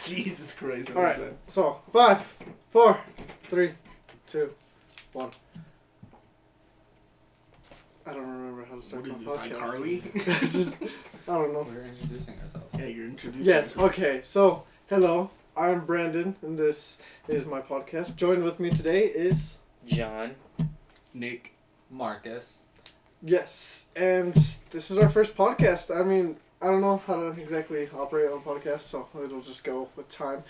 Jesus Christ. All right. So 5, 4, 3, 2, 1. I don't remember how to start What my is this, podcast. iCarly? I don't know. We're introducing ourselves. Yeah, you're introducing Yes. yourself. Okay. So hello, I'm Brandon, and this is my podcast. Joined with me today is John. Nick. Marcus. yes, and this is our first podcast. I mean, I don't know how to exactly operate on podcasts, so it'll just go with time.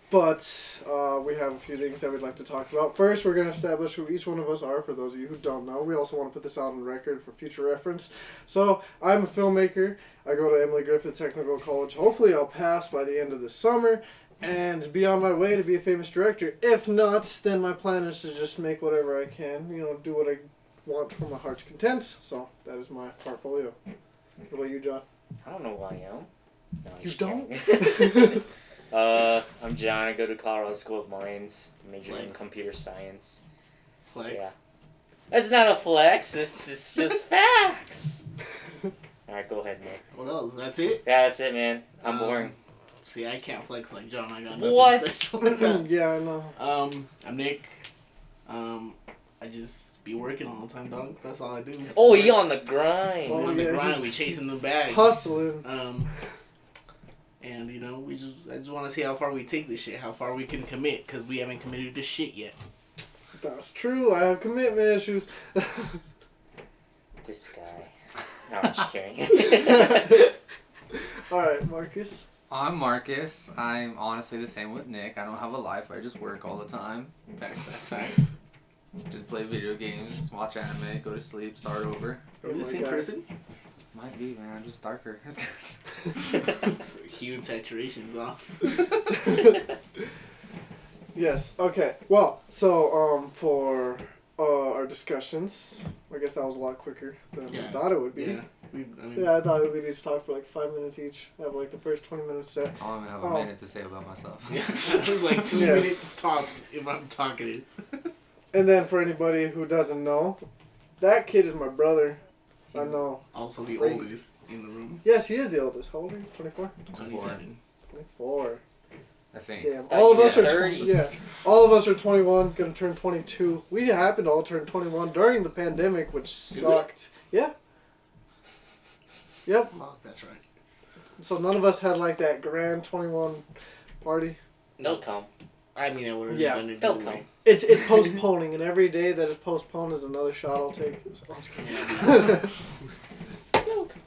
But we have a few things that we'd like to talk about. First, we're going to establish who each one of us are, for those of you who don't know. We also want to put this out on record for future reference. So, I'm a filmmaker. I go to Emily Griffith Technical College. Hopefully, I'll pass by the end of the summer and be on my way to be a famous director. If not, then my plan is to just make whatever I can, do what I want for my heart's content. So, that is my portfolio. What about you, John? I don't know who I am. No, I'm You just don't? kidding. I'm John. I go to Colorado School of Mines. Majoring in Flex. computer science. Flex. Yeah. That's not a flex. This is just facts. Alright, go ahead, Nick. What else? That's it? Yeah, that's it, man. I'm boring. See, I can't flex like John. I got nothing What? special like that. Yeah, I know. I'm Nick. I just be working all the time, dog. That's all I do. Oh, he on the grind. Oh, We're on the yeah, grind. he's We chasing the bag. Hustling. And I just want to see how far we take this shit, how far we can commit, because we haven't committed to shit yet. That's true. I have commitment issues. This guy. No, I'm just kidding. All right, Marcus. I'm Marcus. I'm honestly the same with Nick. I don't have a life. I just work all the time. That's nice. Just play video games, watch anime, go to sleep, start over. Are we Oh the my same God. person? Might be, man. I'm just darker. It's hue and saturation's off. Yes. Okay. Well, so for our discussions, I guess that was a lot quicker than I thought it would be. Yeah. Yeah, I thought we'd each talk for like 5 minutes each. Have like the first 20 minutes set. I only have a Oh. minute to say about myself. This is like 2 Yes. minutes tops if I'm talking it. And then for anybody who doesn't know, that kid is my brother. I He's know. Also the Crazy. oldest in the room. Yes, he is the oldest. How old are you? 24? 27. 24. I think. Damn. Thought All of you us were are 30. Yeah. All of us are 21, gonna turn 22. We happened to all turn 21 during the pandemic, which Did we? sucked. Yeah. Yep. Fuck, that's right. So none of us had like that grand 21 party. They'll come. I mean, I would have Yeah. done it They'll either come. way. It's postponing, and every day that is postponed is another shot I'll take. So, I'm just kidding. They'll come.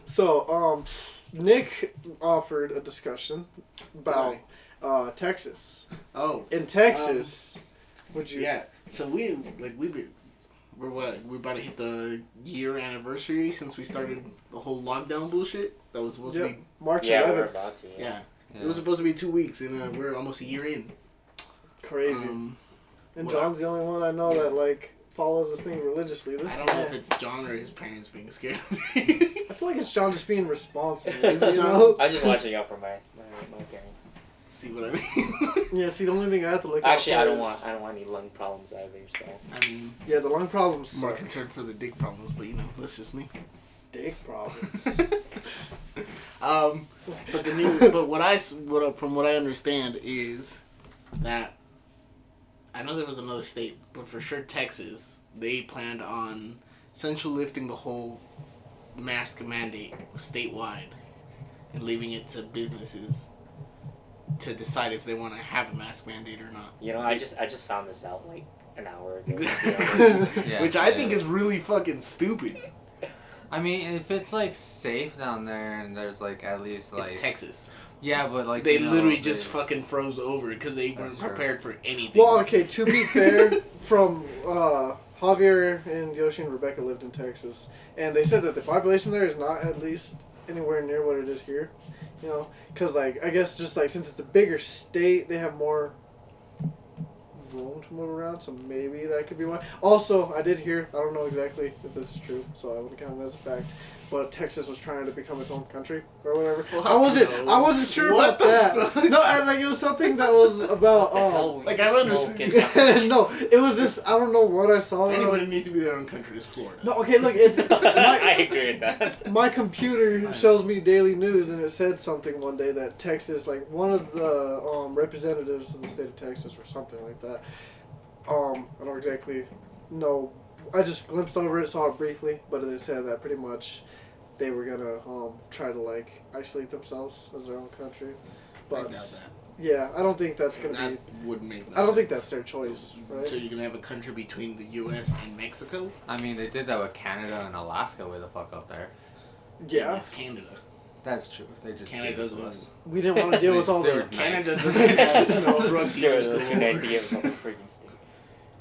So, Nick offered a discussion about Texas. Oh, In Texas, would you? yeah. So we're about to hit the year anniversary since we started the whole lockdown bullshit. That was supposed to Yep. be March Yeah, we're 11th. about to. yeah. Yeah. It was supposed to be 2 weeks, and we're almost a year in. Crazy. Um, And what John's the only one I know Yeah. that like follows this thing religiously. This I don't know man, if it's John or his parents being scared of me. I feel like it's John just being responsible. Is it you John? know? I'm just watching out for my parents. See what I mean? Yeah. See, the only thing I have to look Actually, out I for don't is- want any lung problems either. So I mean, Yeah, the lung problems. I'm more suck. concerned for the dick problems, but that's just me. Dick problems. But from what I understand is that I know there was another state, but for sure Texas, they planned on essentially lifting the whole mask mandate statewide and leaving it to businesses to decide if they want to have a mask mandate or not. I just found this out like an hour ago. to be honest. Yeah, Which I yeah. think is really fucking stupid. I mean, if it's like safe down there and there's like at least like. It's Texas. Yeah, but like. They literally if just it's- fucking froze over because they That's weren't true. prepared for anything. Well, okay. To be fair, from Javier and Yoshi and Rebecca lived in Texas, and they said that the population there is not at least anywhere near what it is here. Because like I guess just like since it's a bigger state, they have more room to move around, so maybe that could be why. Also, I did hear, I don't know exactly if this is true, so I would count it as a fact, but Texas was trying to become its own country or whatever. Fuck I wasn't sure What about the that. fuck? No, and like it was something that was about What the hell were like, you I understand. smoking? no, it was this. I don't know what I saw. Anybody needs to be their own country is Florida. No, okay, look, I agree with that. my computer shows me daily news, and it said something one day that Texas, like one of the representatives of the state of Texas or something like that. I don't exactly know. I just glimpsed over it, saw it briefly, but it said that pretty much they were gonna try to like isolate themselves as their own country. I But doubt that. yeah, I don't think that's gonna That be. wouldn't make no I don't think sense. that's their choice, right? So you're gonna have a country between the U.S. and Mexico? I mean, they did that with Canada and Alaska way the fuck up there. Yeah, It's Canada. That's true. They just Canada gave it to doesn't- us. we didn't want to deal with all They the. were Canada nice. doesn't have no drug Dude, dealers it's too going nice over. to give us a freaking state.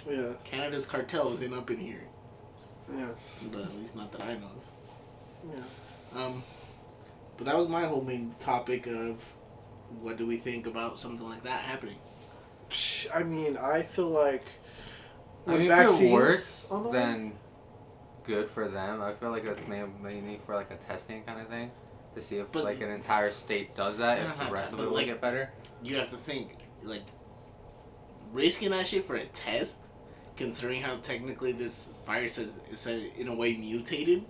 Yeah, Canada's cartel isn't up in here, yeah, but at least not that I know of. yeah. But that was my whole main topic of what do we think about something like that happening. Psh, I mean, I feel like I with mean, if vaccines it works, on the way- then good for them. I feel like it's mainly for like a testing kind of thing to see if But- like an entire state does that. If Uh-huh, the rest of but, it will like- get better. You have to think, like, risking that shit for a test, considering how technically this virus is in a way mutated.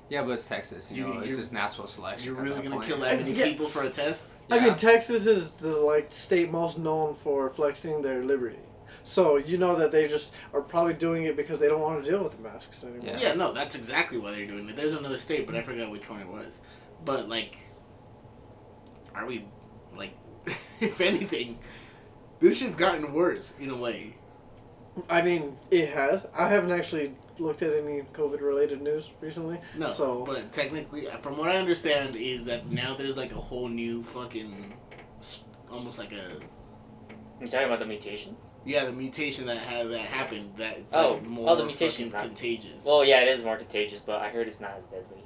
Yeah, but it's Texas. You know, it's you're- just natural selection. You're at really that gonna point. kill that many Yeah. people for a test? I Yeah. mean, Texas is the like state most known for flexing their liberty. So you know that they just are probably doing it because they don't want to deal with the masks anymore. Yeah. Yeah, no, that's exactly why they're doing it. There's another state, but I forgot which one it was. But like, are we like, if anything, this shit's gotten worse in a way. I mean, it has. I haven't actually looked at any COVID-related news recently. No, So- but technically, from what I understand, is that now there's like a whole new fucking, almost like a You talking about the mutation? the mutation that happened that it's Oh, like oh, more the mutation's fucking not- contagious. Well, yeah, it is more contagious, but I heard it's not as deadly.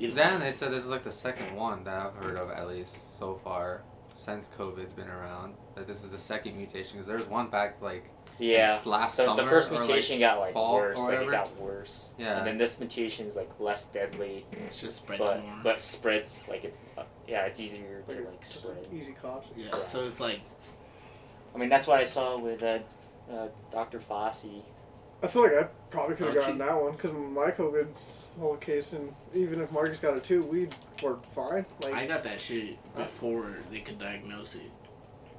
Then they said this is like the second one that I've heard of at least so far since COVID's been around. That this is the second mutation because there's one back like Yeah. last The summer. first or, mutation got like fall worse, or like it whatever. got worse. Yeah. And then this mutation is like less deadly, It just spreads but more. spreads like it's it's easier to like Just spread. an easy cost. Yeah, so it's like, I mean, that's what I saw with Dr. Fossey. I feel like I probably could have Fauci. gotten that one because my COVID whole case, and even if Marcus got it too, we were fine. Like, I got that shit before they could diagnose it.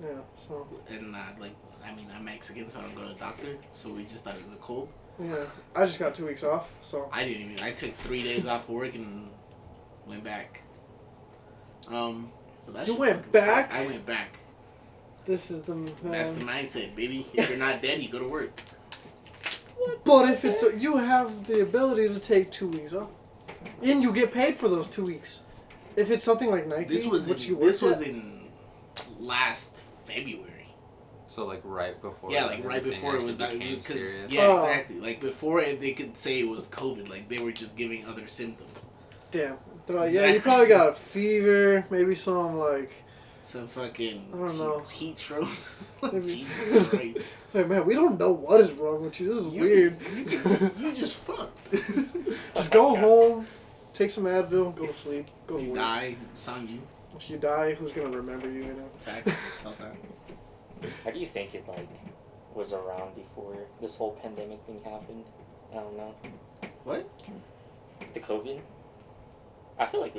yeah, so And like, I mean, I'm Mexican, so I don't go to the doctor, so we just thought it was a cold. yeah, I just got 2 weeks off. So I didn't even, I took 3 days off work and went back. But that You shit went fucking back? sucked. I went back. this is the That's the mindset, baby. If you're not dead, you go to work. But if it's you have the ability to take 2 weeks off, and you get paid for those 2 weeks. If it's something like Nike, This was which you this worked was at, in last February. So like right before. Yeah, like right everything before it was actually that became because serious. yeah, Oh. exactly. Like before they could say it was COVID. Like they were just giving other symptoms. damn. They're like, yeah, you probably got a fever, maybe some like, Some fucking I don't know. heat stroke. Maybe. Jesus Christ. like, man, we don't know what is wrong with you. This is You- weird. You just fucked. Just go home, take some Advil, go to sleep, go to You work. die, it's on you. If you die, who's gonna remember you? You know. Fact. Felt that. How do you think it like was around before this whole pandemic thing happened? I don't know. What? The COVID. I feel like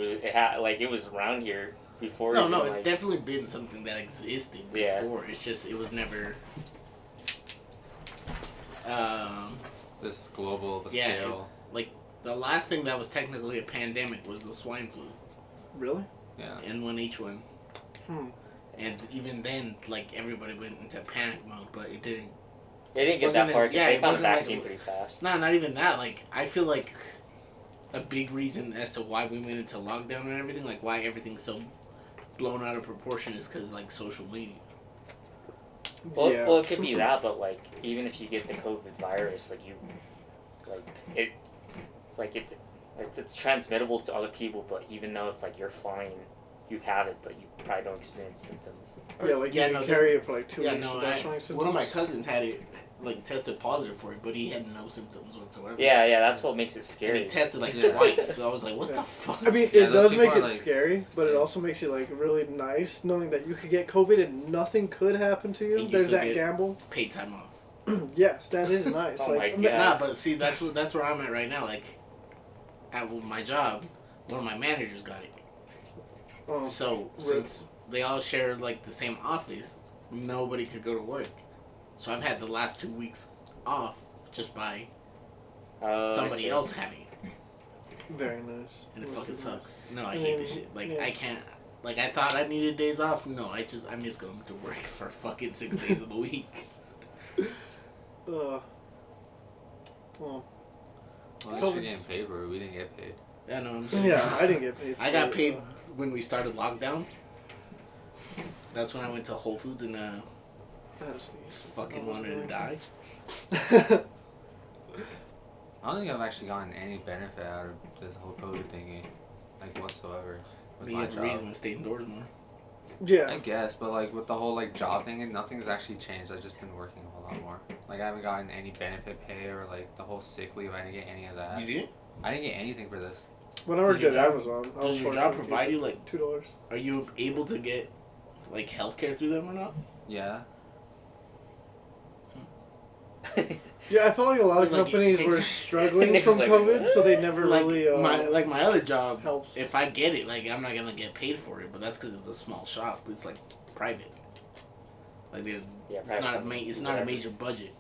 it was around here before. No, even, no, it's like, definitely been something that existed Yeah. before. It's just it was never. This global the Yeah, scale. The last thing that was technically a pandemic was the swine flu, Really? Yeah. N1H1, Hmm. and even then, like everybody went into panic mode, but it didn't. They didn't get wasn't that it- far because yeah, they it found a wasn't like vaccine a- pretty fast. Not even that. Like I feel like a big reason as to why we went into lockdown and everything, like why everything's so blown out of proportion, is because like social media. Well, Yeah. well, it could be that, but like even if you get the COVID virus, like it's transmittable to other people. But even though if like you're fine, you have it, but you probably don't experience symptoms. Yeah, like Yeah, you no, can carry it for like 2 Yeah, weeks no, without showing symptoms. one of my cousins had it like tested positive for it, but he had no symptoms whatsoever. Yeah, that's what makes it And scary. he tested like Yeah. twice, so I was like, what Yeah. the fuck? I mean, Yeah, it those does make people it are, like- scary, but it also makes it like really nice knowing that you could get COVID and nothing could happen to you. And you There's still that get- gamble. Paid time off. Yes, that is nice. Oh like, my God. Nah, but see, that's where I'm at right now. Like, at my job, one of my managers got it. Oh, So since they all share like the same office, nobody could go to work. So I've had the last 2 weeks off just by I somebody see. else having it, very nice. and it That's fucking nice. sucks. No, I hate this shit. Like I can't. Like I thought I needed days off. No, I'm just going to work for fucking 6 days of the week. Well, Well, at least COVID's- you're getting paid for it. We didn't get paid. Yeah, no. yeah, I didn't get paid. I for got it, paid when we started lockdown. That's when I went to Whole Foods and I had a sneeze. fucking I wasn't wanted to die. going I don't think I've actually gotten any benefit out of this whole COVID thingy, like whatsoever. With We my had a job. reason to stay indoors more. I Yeah, guess, but like with the whole like job thing, and nothing's actually changed. I've just been working a whole lot more. Like I haven't gotten any benefit pay or like the whole sick leave. I didn't get any of that. You did? I didn't get anything for this. when I worked Does at your job- Amazon, I was Does your fortunate job to get provide you like? $2. Are you able to get like healthcare through them or not? Yeah. Yeah, I felt like a lot of Like, companies it were takes- struggling Nick's from like, COVID, so they never Like really my other job, helps. if I get it, like I'm not gonna get paid for it, but that's because it's a small shop. It's like private. Like Yeah, it's private not a companies it's do not a that. major budget.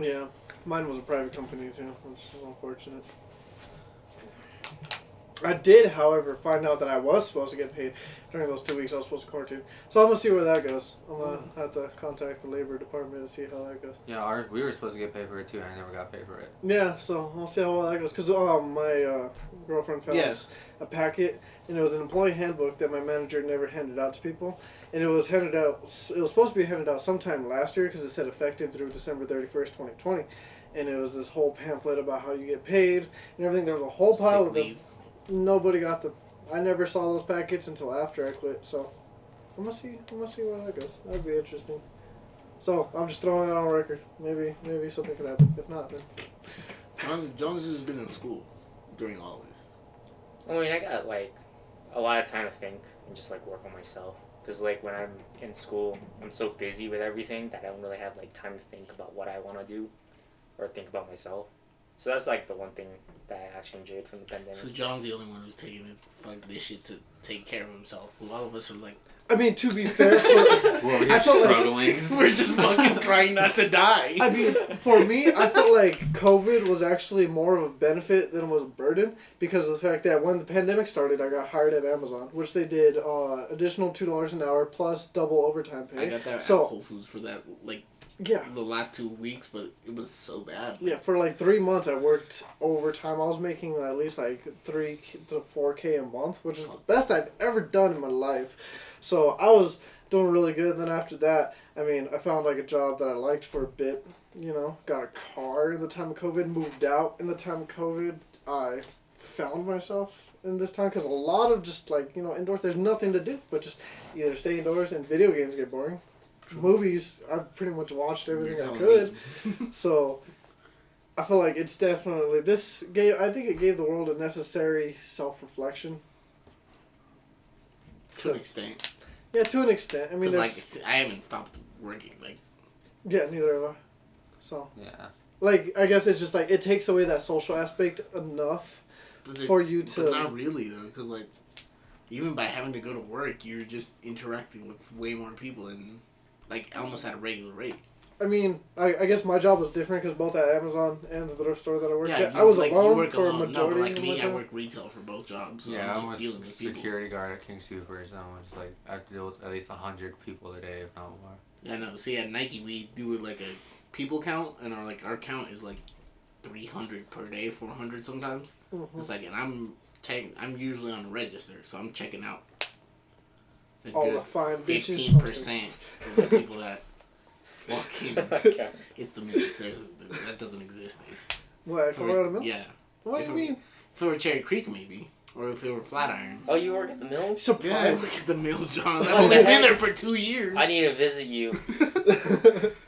Yeah, mine was a private company too, which is unfortunate. I did, however, find out that I was supposed to get paid during those 2 weeks I was supposed to quarantine. So I'm gonna see where that goes. I'm gonna have to contact the labor department and see how that goes. Yeah, we were supposed to get paid for it too, and I never got paid for it. Yeah, so I'll see how well that goes. Cause my girlfriend found Yeah. a packet, and it was an employee handbook that my manager never handed out to people, and it was handed out. It was supposed to be handed out sometime last year because it said effective through December 31st, 2020, and it was this whole pamphlet about how you get paid and everything. There was a whole pile Sick of them. leave. Nobody got them. I never saw those packets until after I quit. So I'm gonna see where that goes. That'd be interesting. So I'm just throwing that on record. Maybe something could happen. If not, then Jones has been in school during all this. I mean, I got like a lot of time to think and just like work on myself. Cause like when I'm in school, I'm so busy with everything that I don't really have like time to think about what I want to do, or think about myself. So that's like the one thing that I actually enjoyed from the pandemic. So John's the only one who's taking it fuck this shit to take care of himself. Well, all of us are like I mean, to be fair, We're over I here felt like- struggling. we're just fucking trying not to die. I mean, for me, I felt like COVID was actually more of a benefit than it was a burden because of the fact that when the pandemic started, I got hired at Amazon, which they did additional $2 an hour plus double overtime I pay. got that So- at Whole Foods for that like Yeah. the last 2 weeks, but it was so bad. Yeah, for like 3 months I worked overtime. I was making at least like 3 to 4K a month, which is the best I've ever done in my life. So I was doing really good. Then after that, I mean, I found like a job that I liked for a bit. You know, got a car in the time of COVID, moved out in the time of COVID. I found myself in this time because a lot of just like, you know, indoors, there's nothing to do but just either stay indoors and video games get boring. Movies, I've pretty much watched everything I could. So, I feel like it's definitely I think it gave the world a necessary self-reflection. To an extent. Yeah, to an extent. I mean, Because, there's- like, I haven't stopped working. Like, yeah, neither have I. So, Yeah. like, I guess it's just like it takes away that social aspect enough but for you but to. not really, though. Because, like, even by having to go to work, you're just interacting with way more people and, like, almost at a regular rate. I mean, I guess my job was different because both at Amazon and the thrift store that I worked Yeah, at, I was like, you alone work for alone. a majority No, but like of me, my I time. work retail for both jobs. So Yeah, I'm I just was dealing with people. security guard at King Soopers, and I was like, I have to deal with at least 100 people a day, if not more. Yeah, no. See, at Nike, we do it like a people count, and our count is like 300 per day, 400 sometimes. Mhm. It's like, and I'm usually on the register, so I'm checking out a All good the fine bitches. 15% of the people that walk in. Okay. It's the Mills. That doesn't exist there. What, Colorado Mills? Yeah. What do If you it- mean? If it were Cherry Creek, maybe, or if it were Flatirons. Oh, you work at the Mills? Yeah, Surprise. look at the Mills, John. I've What only the been heck? there for 2 years. I need to visit you.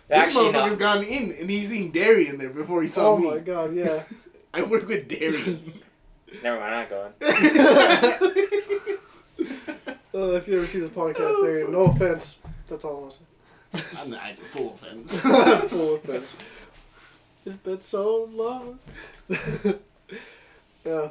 This Actually, motherfucker's no. gone in and he's seen Derry in there before he saw Oh me. my god, yeah. I work with Derry. Never mind, I'm not going. If you ever see this podcast, there, no offense. That's all I'm I'm not full offense. saying. Full offense. It's been so long. Yeah.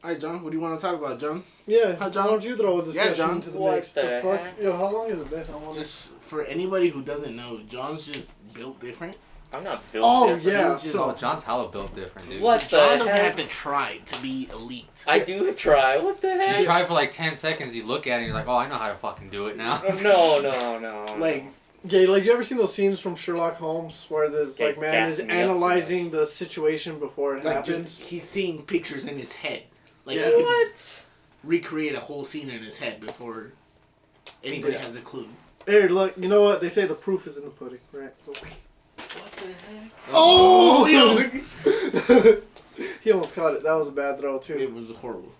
Alright, John, what do you want to talk about, John? Yeah, Hi, why John. don't you throw a discussion John. into the What mix? the fuck? heck? Yo, how long has it been? I wanna- Just for anybody who doesn't know, John's just built different. I'm not built Oh, different. yeah, He's just- so- Oh, John's hella built different, dude. What John the doesn't heck? have to try to be elite. I do try. What the You heck? try for like 10 seconds, you look at it and you're like, oh, I know how to fucking do it now. No. Like, Yeah, like you ever seen those scenes from Sherlock Holmes where this Guys like man is gassing me up too analyzing the situation before it like happens? just he's seeing pictures in his head. Like Yeah. he can What? recreate a whole scene in his head before anybody Yeah. has a clue. Here, look, you know what? They say the proof is in the pudding, right? What the heck? Oh, He almost caught it. That was a bad throw it too. was horrible.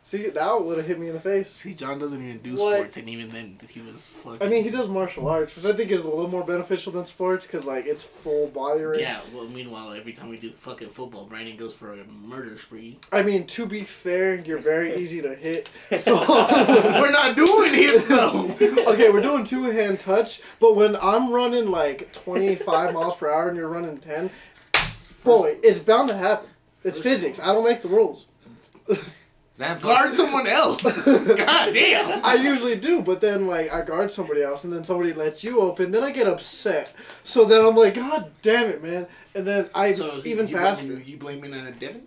See, that would have hit me in the face. See, John doesn't even do What? sports, and even then, he was fucking. I mean, he does martial arts, which I think is a little more beneficial than sports because like it's full body range. Yeah. Well, meanwhile, every time we do fucking football, Brandon goes for a murder spree. I mean, to be fair, you're very easy to hit. So We're not doing it though. okay, we're doing two-hand touch, but when I'm running like 25 miles per hour and you're running 10, boy, it's bound to happen. It's physics. I don't make the rules. Damn, Guard someone else. God damn. I usually do, but then like I guard somebody else, and then somebody lets you open, then I get upset. So then I'm like, God damn it, man! And then I So even you faster. You blaming Devin?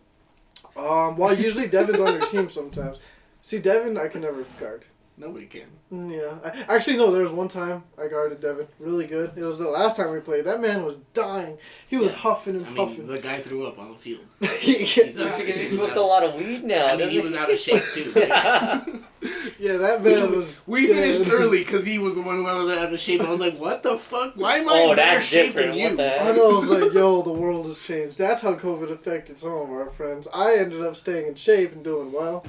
Well, usually Devin's on your team sometimes. See, Devin, I can never guard. Nobody can. Yeah. Actually, no, there was one time I guarded Devin really good. It was the last time we played. That man was dying. He was Yeah. huffing and I mean, puffing. the guy threw up on the field. yeah, That's because he smokes a lot of weed now. I mean, he doesn't was out of shape too. that man was. We finished dead. early because he was the one who was out of shape. I was like, what the fuck? Why am I Oh, in better that's shape different. than you? What the I heck? know, I was like, yo, the world has changed. That's how COVID affected some of our friends. I ended up staying in shape and doing well.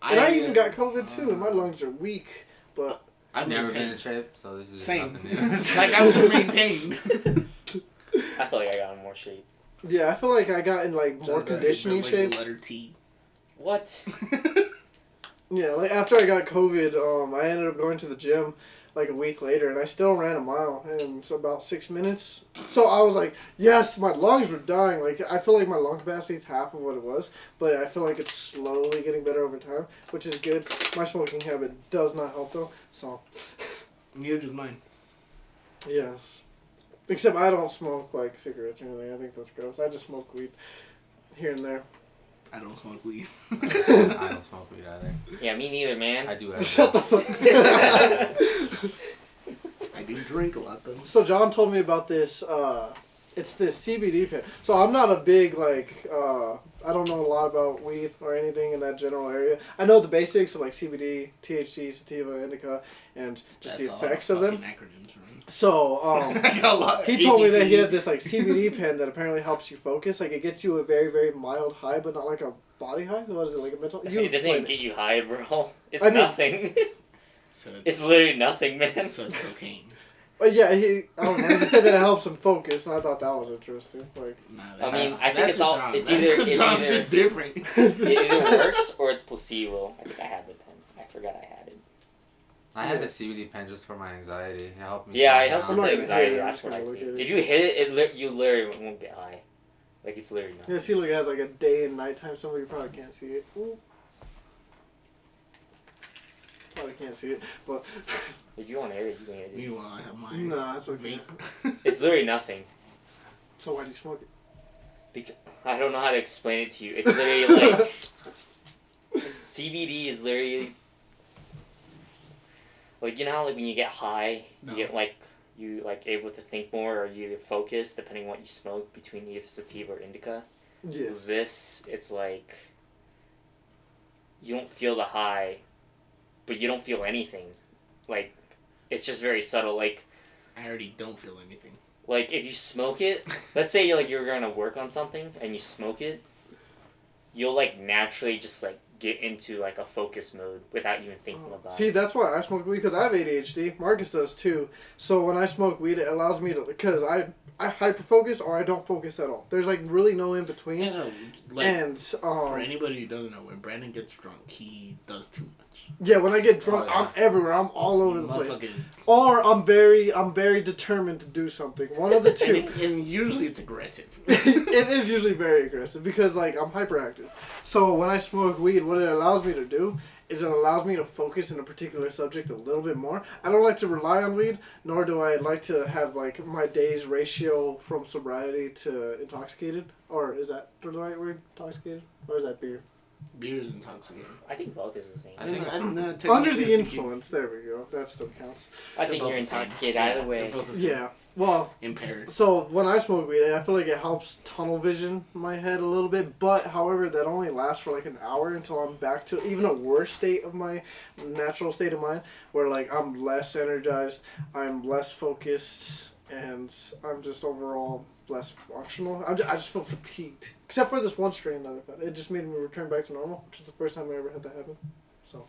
And I even got COVID too, and my lungs are weak. But I've I've never been in maintained. shape, so this is just Same. nothing new. Like, I was just maintained. I feel like I got in more shape. yeah, I feel like I got in like more John's got conditioning like shape. The letter T. What? Yeah, like after I got COVID, I ended up going to the gym like a week later, and I still ran a mile in about 6 minutes. So I was like, yes, my lungs were dying. Like I feel like my lung capacity is half of what it was, but I feel like it's slowly getting better over time, which is good. My smoking habit does not help though. So Neither does mine. yes, except I don't smoke like cigarettes or anything. I think that's gross. I just smoke weed here and there. I don't smoke weed. I don't smoke weed either. Yeah, me neither, man. I do have Shut the both. fuck. I do drink a lot though. So John told me about this. It's this CBD pen. So I'm not a big like. I don't know a lot about weed or anything in that general area. I know the basics of like CBD, THC, sativa, indica, and just the all effects of them. fucking acronyms, right? So I got a lot. he told me that he ABC. had this like CBD pen that apparently helps you focus. Like it gets you a very very mild high, but not like a body high. What is it, like a mental? You It doesn't even explain get you high, bro. It's I mean- nothing. So It's literally nothing, man. so it's cocaine. But yeah, I don't know. He said that it helps him focus, and I thought that was interesting. Like, Nah, I mean, that's- I think that's it's all- John. it's That's either- 'cause it's John's either- just different. It either works or it's placebo. I think I have the pen. I forgot I had it. I had the CBD pen just for my anxiety. It helped me. Yeah, calm it helps down. with I'm the not gonna hit anxiety. it, I'm That's just what I gonna look take. at it. If you hit it, you literally won't get high. Like it's literally nothing. yeah, see, look, it has like a day and nighttime. Some of you probably can't see it. Ooh. Probably can't see it, but If you want to hit it, you can hit it. Meanwhile, I have my nah, it's okay. vape. It's literally nothing. So why do you smoke it? Because I don't know how to explain it to you. It's literally like CBD is literally like, you know how like when you get high, No. you get like you like able to think more or you focus depending on what you smoke between either sativa or indica. Yes. This it's like you don't feel the high, but you don't feel anything. Like it's just very subtle. Like I already don't feel anything. if you smoke it, let's say you're gonna work on something and you smoke it, you'll like naturally just like get into like a focus mode without even thinking about See, it. that's why I smoke weed, because I have ADHD. Marcus does too. So when I smoke weed, it allows me to, because I hyper focus or I don't focus at all. There's like really no in between. You know, like, And for anybody who doesn't know, when Brandon gets drunk, he does too much. yeah, when I get drunk, Oh, yeah. I'm everywhere. I'm all over the place. Motherfucking- Or I'm very determined to do something. One of the two. and usually it's aggressive. It is usually very aggressive because like I'm hyperactive. So when I smoke weed, what it allows me to do is it allows me to focus in a particular subject a little bit more. I don't like to rely on weed, nor do I like to have like my day's ratio from sobriety to intoxicated. Or is that the right word? Intoxicated? Or is that beer? Beer is intoxicating. I think both is the same. I think technically, Under I the think you- influence, there we go. That still counts. I think both you're the same. intoxicated Yeah, either they're way. both the same. Yeah. Well, Impaired. so when I smoke weed, I feel like it helps tunnel vision my head a little bit. But however, that only lasts for like an hour until I'm back to even a worse state of my natural state of mind, where like I'm less energized, I'm less focused, and I'm just overall less functional. I just feel fatigued, except for this one strain that I've had. It just made me return back to normal, which is the first time I ever had that happen. So,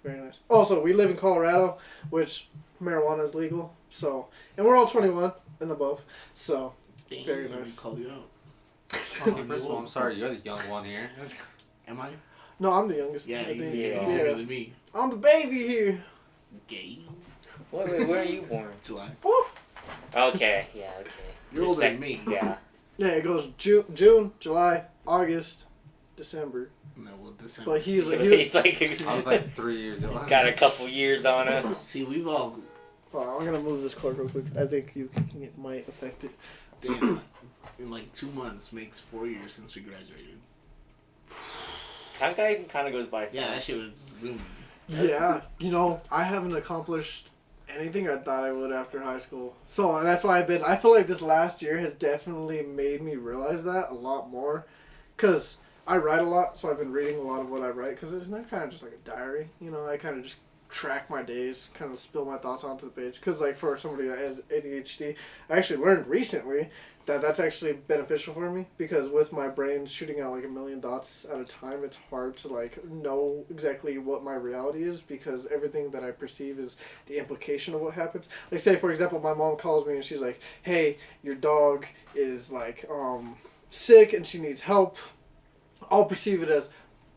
very nice. Also, we live in Colorado, which marijuana is legal. So, and we're all 21 and above. So, Damn, very let me nice. call you out. Okay, first of all, I'm sorry, you're the young one here. Am I? no, I'm the youngest. Yeah, I he's think. Yeah. younger than me. I'm the baby here. Gay. Wait, where are you born? July. Okay, yeah, okay. You're older than me. Yeah. Yeah, it goes June, July, August, December. No, well, December. But he's like, He's like, I was like 3 years old. he's got a couple years on us. See, we've all oh, I'm gonna move this cord real quick. I think it might affect it. damn. In like 2 months makes 4 years since we graduated. Time kind of goes by fast. Yeah, that shit was zooming. Yeah, I haven't accomplished anything I thought I would after high school. So that's why I feel like this last year has definitely made me realize that a lot more. Because I write a lot, so I've been reading a lot of what I write. Because it's not kind of just like a diary. I kind of just track my days, kind of spill my thoughts onto the page. Because like for somebody that has ADHD, I actually learned recently that that's actually beneficial for me, because with my brain shooting out like a million thoughts at a time, it's hard to like know exactly what my reality is, because everything that I perceive is the implication of what happens. Like say for example, my mom calls me and she's like, hey, your dog is like sick and she needs help. I'll perceive it as,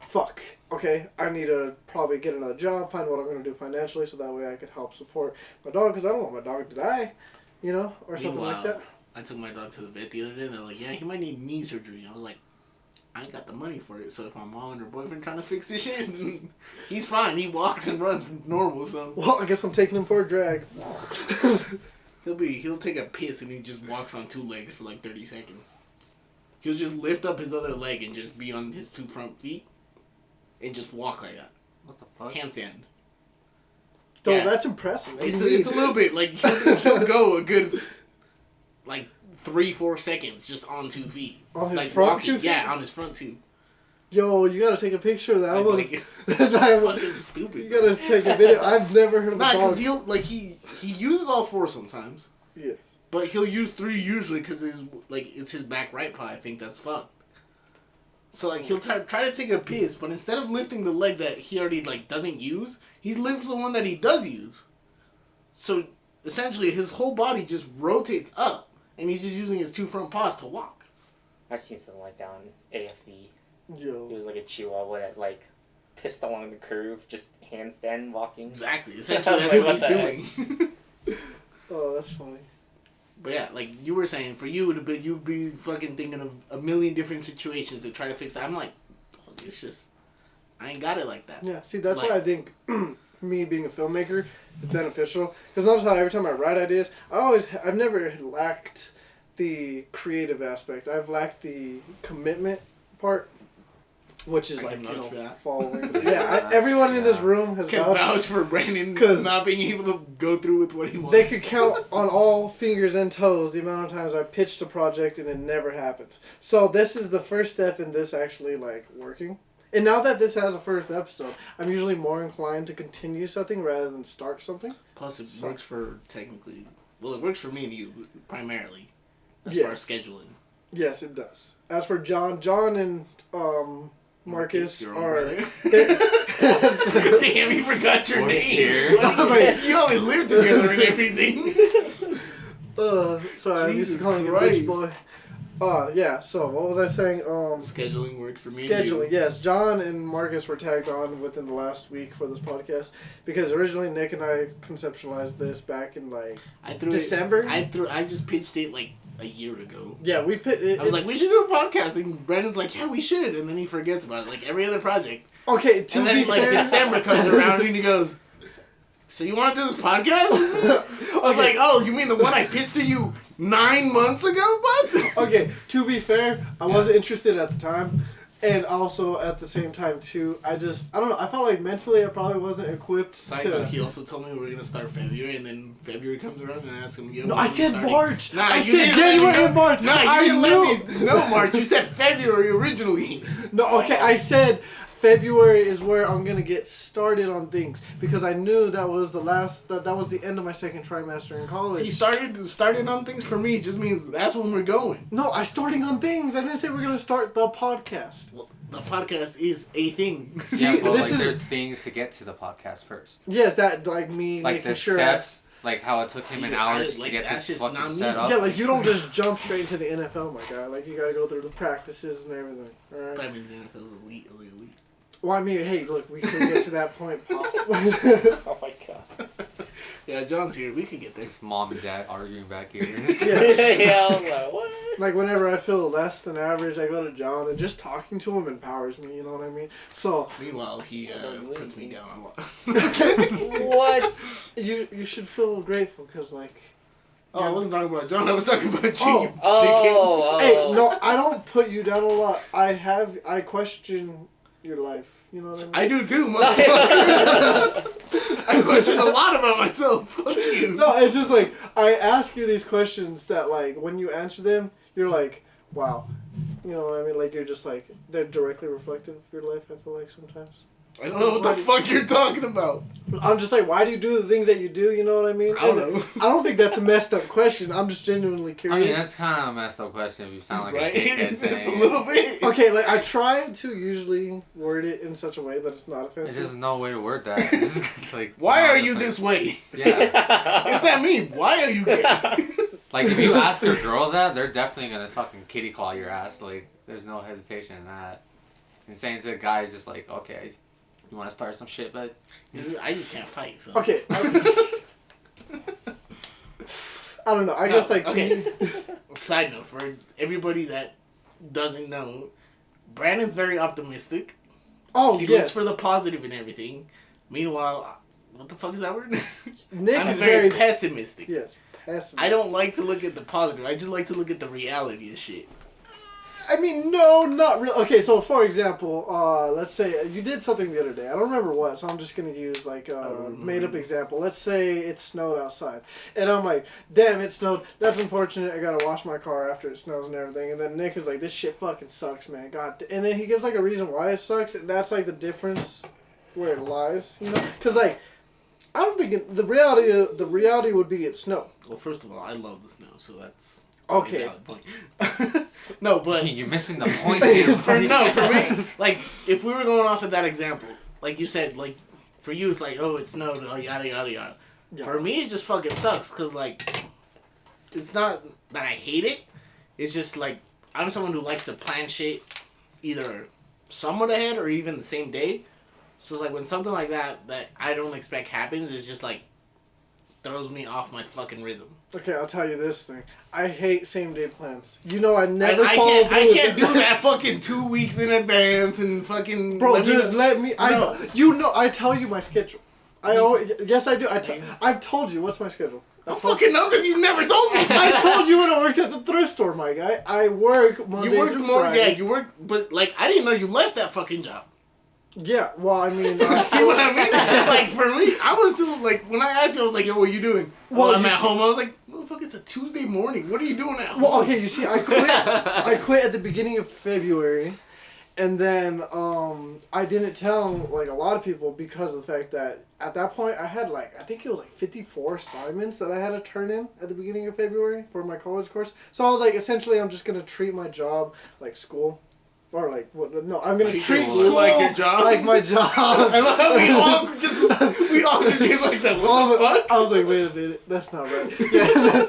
fuck, okay, I need to probably get another job, find what I'm going to do financially so that way I could help support my dog, because I don't want my dog to die, or something like Meanwhile, that. I took my dog to the vet the other day and they're like, yeah, he might need knee surgery. I was like, I ain't got the money for it. So if my mom and her boyfriend trying to fix his shit, he's fine. He walks and runs normal, so Well, I guess I'm taking him for a drag. he'll take a piss and he just walks on 2 legs for like 30 seconds. He'll just lift up his other leg and just be on his 2 front feet and just walk like that. What the fuck? Handstand. So Yeah. that's impressive. What do It's you a mean? little bit like he'll go a good like 3-4 seconds just on 2 feet. On his like front walking, 2 feet? yeah, on his front 2. Yo, you gotta take a picture of that. Like, Was, like, fucking stupid. you gotta take a video. I've never heard of a Nah, dog. because he uses all 4 sometimes, Yeah. but he'll use 3 usually because it's his back right paw. I think that's fucked. So like he'll try to take a piss, but instead of lifting the leg that he already like doesn't use, he lifts the one that he does use. So essentially, his whole body just rotates up, and he's just using his 2 front paws to walk. I've seen something like that on AFV. Yo. It was like a chihuahua that like pissed along the curve, just handstand walking. Exactly. Essentially, Like, that's what what the he's doing. Oh, that's funny. But yeah, like you were saying, for you, you'd be fucking thinking of a million different situations to try to fix it. I'm like, it's just, I ain't got it like that. Yeah, see, that's Like- why I think me being a filmmaker is beneficial. Because notice how every time I write ideas, I've never lacked the creative aspect. I've lacked the commitment part, which is I like, can vouch for that. following. Yeah, everyone in this room has Can vouched. vouch for Brandon 'Cause not being able to go through with what he wants. They could count on all fingers and toes the amount of times I pitched a project and it never happened. So this is the first step in this actually like working. And now that this has a first episode, I'm usually more inclined to continue something rather than start something. Plus, it So- works for technically. Well, it works for me and you primarily, as Yes. far as scheduling. Yes, it does. As for John and Marcus your own are. brother. they're- Damn, you forgot your We're name. here. I was like, you only live together and everything. Sorry, I used to Jesus call him a Christ. bitch boy. Yeah, so what was I saying? Scheduling works for me. and you. Scheduling, yes. John and Marcus were tagged on within the last week for this podcast because originally Nick and I conceptualized this back in like I threw December? I just pitched it like a year ago. yeah we put it. I was like, we should do a podcast, and Brandon's like, yeah, we should, and then he forgets about it, like every other project. Okay, to And be then like fair, December comes around, and he goes, "So you want to do this podcast?" I was like, "Oh, you mean the one I pitched to you 9 months ago, bud?" okay, to be fair, I wasn't interested at the time, and also at the same time too, I don't know. I felt like mentally I probably wasn't equipped Side to. note, he also told me we were gonna start February, and then February comes around, and I asked him, "Yo, No, when I are we said starting?" March. Nah, I you said didn't let me January know. and March. Nah, you I didn't knew. let me know March. You said February originally. No, okay, I said February is where I'm gonna get started on things because I knew that was the last that was the end of my second trimester in college. See, started on things for me just means that's when we're going. No, I starting on things. I didn't say we're gonna start the podcast. Well, the podcast is a thing. Yeah, but this like is- there's things to get to the podcast first. Yes, that like me Like making the sure. steps, like how it took him See, an I hour just, just to like, get that's this just not fucking me. set up. Yeah, like you don't just jump straight into the NFL, my guy. Like you gotta go through the practices and everything. All right. But I mean, the NFL is elite. Well, I mean, hey, look, we can get to that point possibly. Oh my god. Yeah, John's here. We could get there. This mom and dad arguing back here. Yeah. Yeah, I was like, what? Like whenever I feel less than average, I go to John, and just talking to him empowers me. You know what I mean? So Meanwhile, he puts me down a lot. What? you should feel grateful because like. Oh, I wasn't talking about John. I was talking about you. Oh. You dickhead. Oh, Hey, no, I don't put you down a lot. I question your life. You know what I mean? I do too, motherfucker. I question a lot about myself. Fuck you. No, it's just like I ask you these questions that like when you answer them, you're like, wow. You know what I mean? Like you're just like they're directly reflective of your life. I feel like sometimes. I don't know what the fuck you're talking about. I'm just like, why do you do the things that you do? You know what I mean? I don't know. I don't think that's a messed up question. I'm just genuinely I curious. mean, that's kind of a messed up question if you sound like Right? a dickhead It's saying a it. little bit. Okay, like I try to usually word it in such a way that it's not There's offensive. no way to word that. This is like, Why not are a you thing. this way? Yeah. It's that me. Why are you gay? Like, if you ask a girl that, they're definitely gonna fucking kitty claw your ass. Like, there's no hesitation in that. And saying to a guy is just like, okay, you want to start some shit, but I just can't fight. So. Okay. I don't know. I guess like to okay. me. Side note, for everybody that doesn't know, Brandon's very optimistic. Oh He yes. looks for the positive in everything. Meanwhile, what the fuck is that word? Nick I'm is very very pessimistic. yes. Pessimistic. I don't like to look at the positive. I just like to look at the reality of shit. I mean, no, not really. Okay, so for example, let's say you did something the other day. I don't remember what, so I'm just gonna use like a made-up example. Let's say it snowed outside, and I'm like, "Damn, it snowed. That's unfortunate. I gotta wash my car after it snows and everything." And then Nick is like, "This shit fucking sucks, man. God." And then he gives like a reason why it sucks, and that's like the difference where it lies, you know? Because like, I don't think the reality would be it snowed. Well, first of all, I love the snow, so that's Okay. a valid point. No, but you're missing the point here. for me, like if we were going off of that example, like you said, like for you it's like, oh, it snowed, oh, yada yada yada. Yeah. For me, it just fucking sucks because like it's not that I hate it. It's just like I'm someone who likes to plan shit either somewhat ahead or even the same day. So it's like when something like that I don't expect happens, it's just like throws me off my fucking rhythm. Okay, I'll tell you this thing. I hate same-day plans. You know, I never I follow can't, through I with can't them. do that fucking 2 weeks in advance and fucking. Bro, let me just know. let me. No. You know, I tell you my schedule. I always, yes, I do. I've told you what's my schedule. I fucking know because you never told me. I told you when I worked at the thrift store, my guy. I work Monday You worked through more, Friday. yeah. You worked, but like I didn't know you left that fucking job. Yeah, well, I mean, See what I mean? Like for me, I was still like when I asked you, I was like, "Yo, what are you doing?" Well, Well, I'm you at see- home. I was like, "Motherfucker, it's a Tuesday morning. What are you doing at home?" well, okay, you see, I quit. I quit at the beginning of February, and then I didn't tell like a lot of people because of the fact that at that point I had like I think it was like 54 assignments that I had to turn in at the beginning of February for my college course. So I was like, essentially, I'm just gonna treat my job like school. Or like, what? No, I'm gonna Treat treat your school school like your job? like my job. I love how we all just gave like that. What the fuck? I was like, wait a minute, that's not right. Yeah,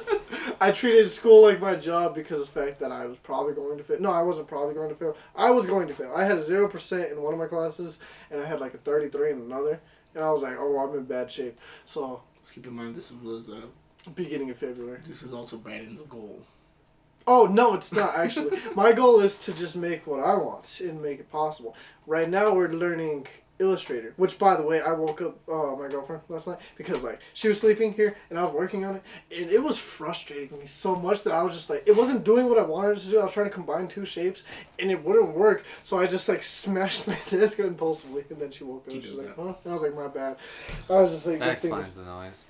I treated school like my job because of the fact that I was probably going to fail. No, I wasn't probably going to fail. I was going to fail. I had a 0% in one of my classes, and I had like a 33 in another. And I was like, oh, I'm in bad shape. So, Let's keep in mind, this was beginning of February. this is also Brandon's goal. Oh, no, it's not, actually. My goal is to just make what I want and make it possible. Right now, we're learning Illustrator, which, by the way, I woke up my girlfriend last night because, like, she was sleeping here, and I was working on it, and it was frustrating me so much that I was just, like, it wasn't doing what I wanted it to do. I was trying to combine two shapes, and it wouldn't work, so I just, like, smashed my desk impulsively, and then she woke up, and she was like, huh? And I was like, my bad. I was just like, That this thing explains is... the noise.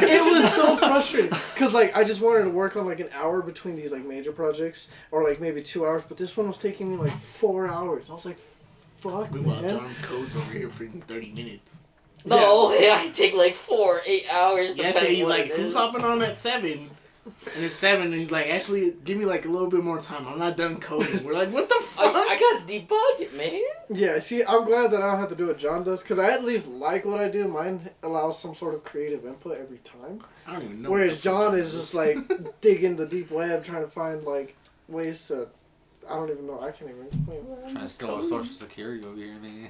It was so frustrating because like I just wanted to work on like an hour between these like major projects or like maybe 2 hours, but this one was taking me like 4 hours. I was like, fuck, Meanwhile, man. John codes over here for 30 minutes. No, yeah, I take like 4 or 8 hours. Yesterday depending he's what like, it who's is. hopping on at 7? And it's 7, and he's like, actually, give me like a little bit more time. I'm not done coding. We're like, what the fuck? I gotta debug it, man. Yeah, see, I'm glad that I don't have to do what John does because I at least like what I do. Mine allows some sort of creative input every time. I don't even know. Whereas what the John fuck is just like digging the deep web trying to find like ways to. I don't even know. I can't even explain. Trying to steal a social security over here, man.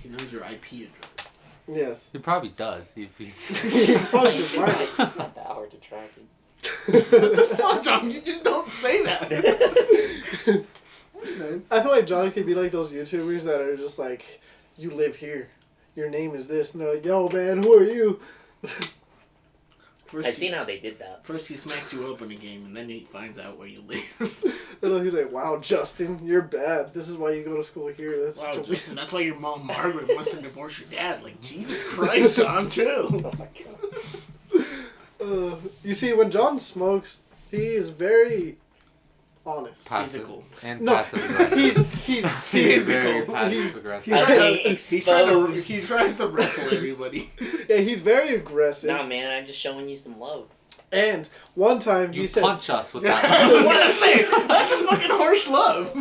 He knows your IP address. Yes. He probably does. If he's... He probably It's could not, find it. it's not that hard to track it. What the fuck, John? You just don't say that. I feel like John could be like those YouTubers that are just like, you live here, your name is this, and they're like, yo man, who are you? First I've seen how they did that. First he smacks you up in a game, and then he finds out where you live. And then he's like, wow, Justin, you're bad. This is why you go to school here. That's Wow, such a Jason, that's why your mom Margaret must have divorced your dad. Like, Jesus Christ, John, chill. Oh my god. You see, when John smokes, he is very honest. passive. Physical. And No, passive aggressive. he He's very physical. passive aggressive. he's- He's trying to Exposed. he tries to wrestle everybody. yeah, he's very aggressive. Nah, man, I'm just showing you some love. And one time he You said, punch us with what that. did I say? That's a fucking harsh love.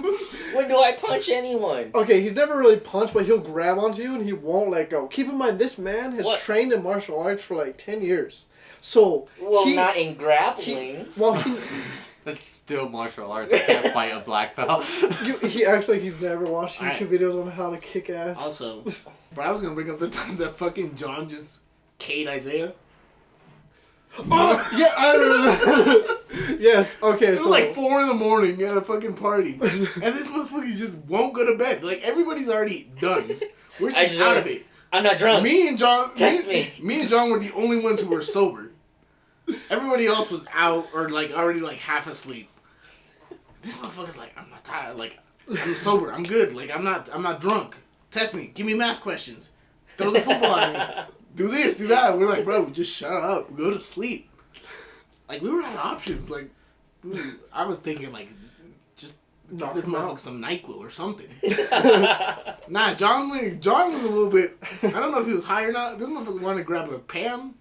When do I punch anyone? okay, he's never really punched, but he'll grab onto you and he won't let go. Keep in mind, this man has What? trained in martial arts for like 10 years. So, Well, he, not in grappling. well, he, That's still martial arts. I can't fight a black belt. he acts like he's never watched Alright. YouTube videos on how to kick ass. Also, but I was gonna bring up the time that fucking John just K'd Isaiah. Oh, yeah, I remember. Yes, okay, It was so like 4 a.m. at a fucking party, and this motherfucker just won't go to bed. Like everybody's already done. We're I just just out wanna- of it. I'm not drunk. Me and John, Test me. Me and John were the only ones who were sober. Everybody else was out or like already like half asleep. This motherfucker's like, I'm not tired. Like I'm sober. I'm good. Like I'm not drunk. Test me. Give me math questions. Throw the football at me. Do this. Do that. We're like, bro, just shut up. Go to sleep. Like we were out of options. Like I was thinking like just Knock give this him out. motherfucker some NyQuil or something. Nah, John was a little bit. I don't know if he was high or not. This motherfucker wanted to grab a Pam.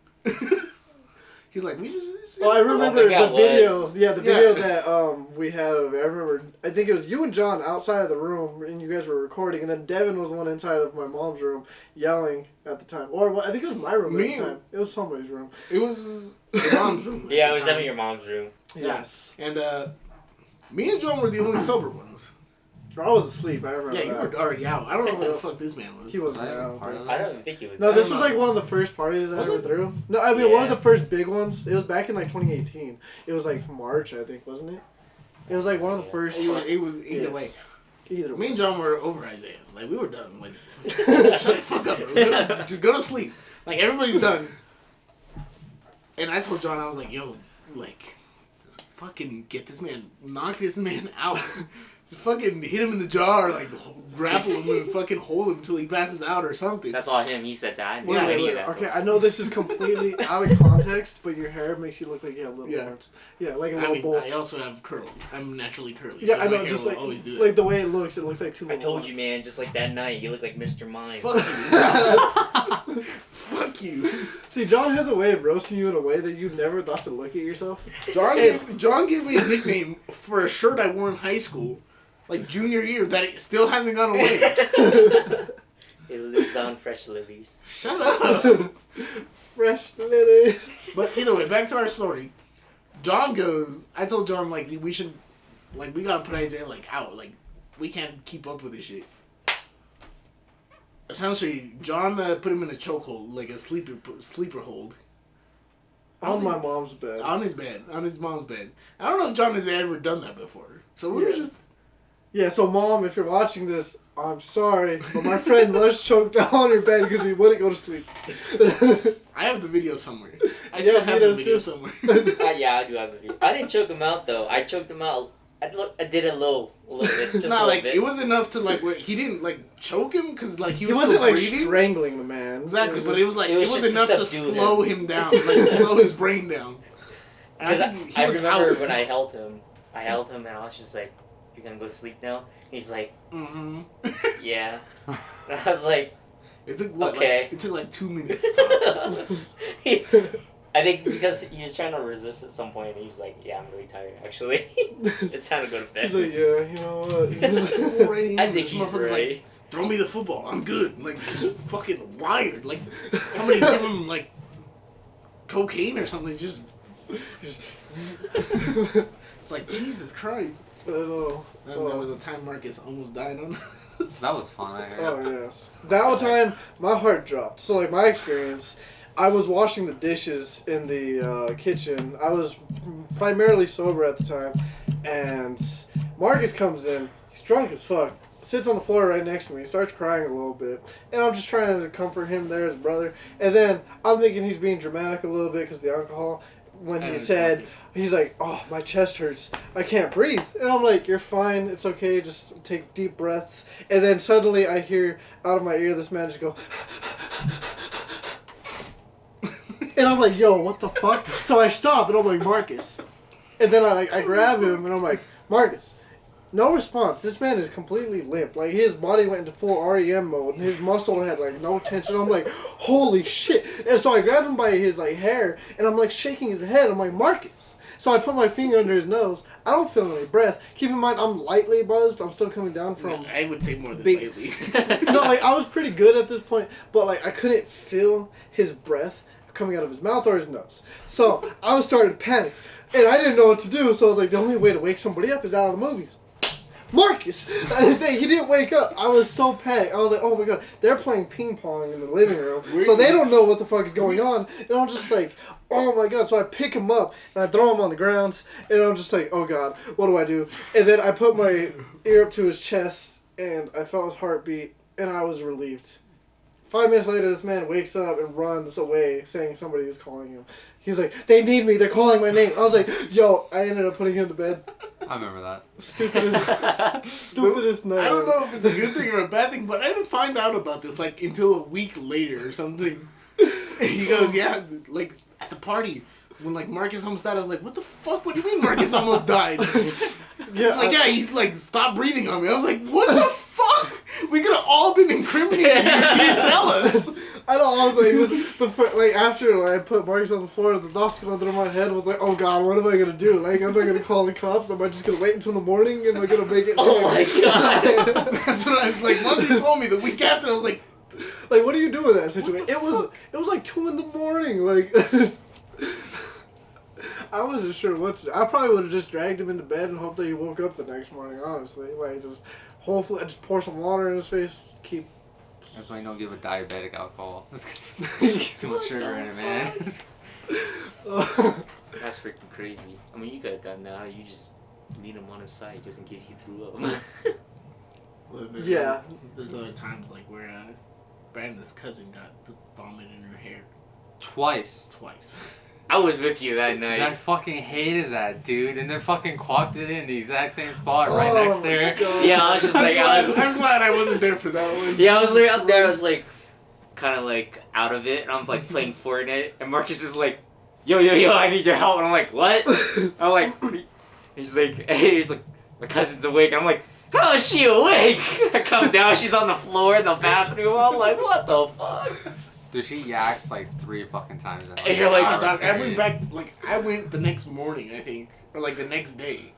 He's like, we just. Well, I remember think I the video. was. Yeah, the video that we had of it. I remember. I think it was you and John outside of the room, and you guys were recording, and then Devin was the one inside of my mom's room yelling at the time. Or what? I think it was my room Me at the time. It was somebody's room. It was your mom's room. at Yeah, the it was time. definitely your mom's room. Yes. And me and John were the only sober ones. I was asleep. I remember. Yeah, you that. were already out. I don't know where the fuck this man was. He wasn't Was I there. I even don't part think. of I don't even think he was. No, there. this don't was like know. one of the first parties I Was ever it? threw. No, I mean one of Yeah. the first big ones. It was back in like 2018. It was like March, I think, wasn't it? It was like one of the Yeah. first. It was either Yes. way. Either Me way. and John were over Isaiah. Like we were done. Like shut the fuck up, bro. Just go to sleep. Like everybody's done. And I told John, I was like, yo, like, fucking get this man, knock this man out. Just fucking hit him in the jaw or like grapple him and fucking hold him until he passes out or something. That's all him. He said that. I didn't Wait, do wait, any wait. of that. Okay, I know this is completely out of context, but your hair makes you look like you have little Yeah. horns. Yeah, like a I little mean, bowl. I also have curl. I'm naturally curly. Yeah, so I my know. hair Just will like always do like it. the way it looks like two. I Little told you, horns. man. Just like that night, you look like Mr. Mime. Fuck you. Fuck you. See, John has a way of roasting you in a way that you never thought to look at yourself. John gave me a nickname for a shirt I wore in high school, like junior year, that it still hasn't gone away. It lives on, fresh lilies. Shut up. Fresh lilies. But either way, back to our story. John goes. I told John like we should, like we gotta put Isaiah like out. Like we can't keep up with this shit. Essentially, John put him in a chokehold, like a sleeper hold. On my mom's bed. On his bed, on his mom's bed. I don't know if John has ever done that before. So we were just. Yeah, so Mom, if you're watching this, I'm sorry, but my friend was choked out on her bed because he wouldn't go to sleep. I have the video somewhere. I Yeah, still have the videos video too. somewhere. Yeah, I do have the video. I didn't choke him out though. I choked him out. I did a little bit, just a Nah, little like bit. it was enough to like where he didn't like choke him because like he He was wasn't still like breathing. strangling the man. Exactly, but it was like It it was was, just to enough to subdue slow him down, like slow his brain down. And Because think he I was remember out. when I held him and I was just like, "You gonna go to sleep now?" He's like, Mm-hmm. "Yeah." And I was like, It took what? Okay. Like, it took like 2 minutes. Tops. I think because he was trying to resist at some point, and he was like, "Yeah, I'm really tired. Actually, it's time to go to bed." He's like, yeah, you know what? 4 a.m. I think This he's motherfucker's right. like, throw me the football. I'm good. Like just fucking wired. Like somebody give him like cocaine or something. Just it's like Jesus Christ. I know. There was a time Marcus almost died on. That was fun, I heard. Oh yes. That one time, my heart dropped. So like my experience, I was washing the dishes in the kitchen. I was primarily sober at the time, and Marcus comes in. He's drunk as fuck. Sits on the floor right next to me. Starts crying a little bit, and I'm just trying to comfort him there, his brother. And then I'm thinking he's being dramatic a little bit because the alcohol. When he said, he's like, "Oh, my chest hurts. I can't breathe." And I'm like, "You're fine. It's okay. Just take deep breaths." And then suddenly I hear out of my ear this man just go, and I'm like, "Yo, what the fuck?" So I stop and I'm like, "Marcus." And then I grab him and I'm like, "Marcus." No response. This man is completely limp. Like his body went into full REM mode and his muscle had like no tension. I'm like, holy shit. And so I grab him by his like hair and I'm like shaking his head. I'm like, "Marcus." So I put my finger under his nose. I don't feel any breath. Keep in mind, I'm lightly buzzed. I'm still coming down from. I would say more than Big- lately. No, like I was pretty good at this point, but like I couldn't feel his breath coming out of his mouth or his nose. So I was starting to panic, and I didn't know what to do. So I was like, the only way to wake somebody up is out of the movies. Marcus! He didn't wake up. I was so panicked. I was like, oh my god. They're playing ping pong in the living room. So they don't know what the fuck is going on. And I'm just like, oh my god. So I pick him up and I throw him on the ground. And I'm just like, oh god, what do I do? And then I put my ear up to his chest and I felt his heartbeat and I was relieved. 5 minutes later, this man wakes up and runs away saying somebody is calling him. He's like, "They need me. They're calling my name." I was like, yo, I ended up putting him to bed. I remember that. Stupidest night. I don't know if it's a good thing or a bad thing, but I didn't find out about this like until a week later or something. He goes, yeah, like at the party when like Marcus almost died. I was like, what the fuck? What do you mean Marcus almost died? He's like, yeah, he's like stopped breathing on me. I was like, what the fuck? We could have all been incriminated. You didn't tell us. I know. I was like, like after like, I put Marcus on the floor, the thoughts going through my head was like, oh god, what am I gonna do? Like, am I gonna call the cops? Am I just gonna wait until the morning? Am I gonna make it? Oh my god. That's what I like. Once he told me the week after, I was like, Like, what do you do in that situation? It was like 2 in the morning. Like, I wasn't sure what to do. I probably would have just dragged him into bed and hoped that he woke up the next morning. Honestly, like just hopefully I just pour some water in his face. Keep. That's why you don't give a diabetic alcohol. It's too much sugar in it, man. That's freaking crazy. I mean, you could have done that. You just lean him on his side just in case he threw up. well, there's Yeah. There's other times like where Brandon's cousin got the vomit in her hair Twice. twice. I was with you that night. I fucking hated that, dude. And then fucking quacked it in the exact same spot right Oh next to my her. God. Yeah, I was just like, I'm glad I wasn't there for that one. Yeah, I was like up there. I was like, kind of like out of it, and I'm like playing Fortnite, and Marcus is like, yo, I need your help, and I'm like, what? I'm like, he's like, my cousin's awake, and I'm like, how is she awake? I come down, she's on the floor in the bathroom. I'm like, what the fuck? Dude, she yacked like 3 fucking times. And you're like, Nah, dog, I went back, I went the next morning, I think. Or, the next day.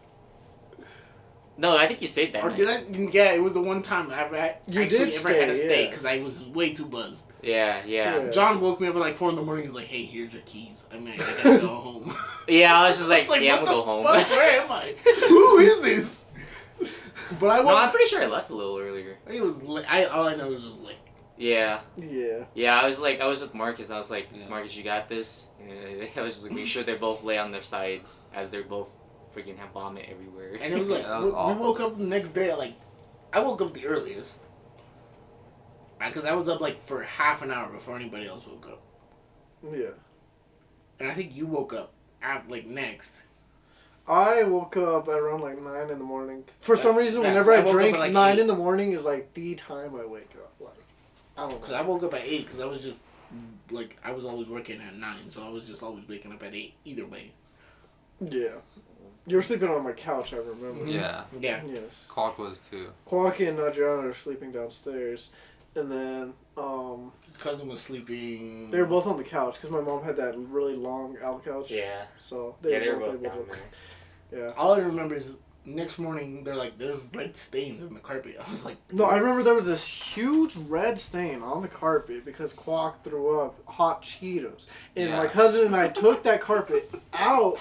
No, I think you stayed that Or night. did I? Yeah, it was the one time I You actually did ever had to stay, stay yeah. because I was way too buzzed. Yeah. Yeah. John woke me up at 4 in the morning. He's like, "Hey, here's your keys. I mean, I gotta go home." Yeah, I was just I like, was yeah, I'm what gonna go the home. fuck? Where am I? Who is this? But I No, I'm woke. pretty sure I left a little earlier. It was late. All I know is it was late. Yeah. Yeah. I was with Marcus. I was like, Yeah. Marcus, you got this. And I was just like, make sure they both lay on their sides as they're both freaking have vomit everywhere. And it was like That was we awful. woke up the next day at I woke up the earliest. Because I was up for half an hour before anybody else woke up. Yeah. And I think you woke up next. I woke up at around 9 in the morning. For some reason, Yeah, whenever so I I woke up drink, at, 9 8. in the morning is the time I wake up. I don't Because know. I woke up at 8 because I was just, I was always working at 9. So I was just always waking up at 8 either way. Yeah. You were sleeping on my couch, I remember. Yeah. Yeah. Yes. Clark was too. Kwaki and Adriana are sleeping downstairs. And then, Cousin was sleeping. they were both on the couch because my mom had that really long out couch. Yeah. So Yeah, they were both both able down to. there. Yeah. All I remember is next morning, they're like, there's red stains in the carpet. I was like, No, I remember there was this huge red stain on the carpet because Quack threw up hot Cheetos. And my Yeah. cousin and I took that carpet out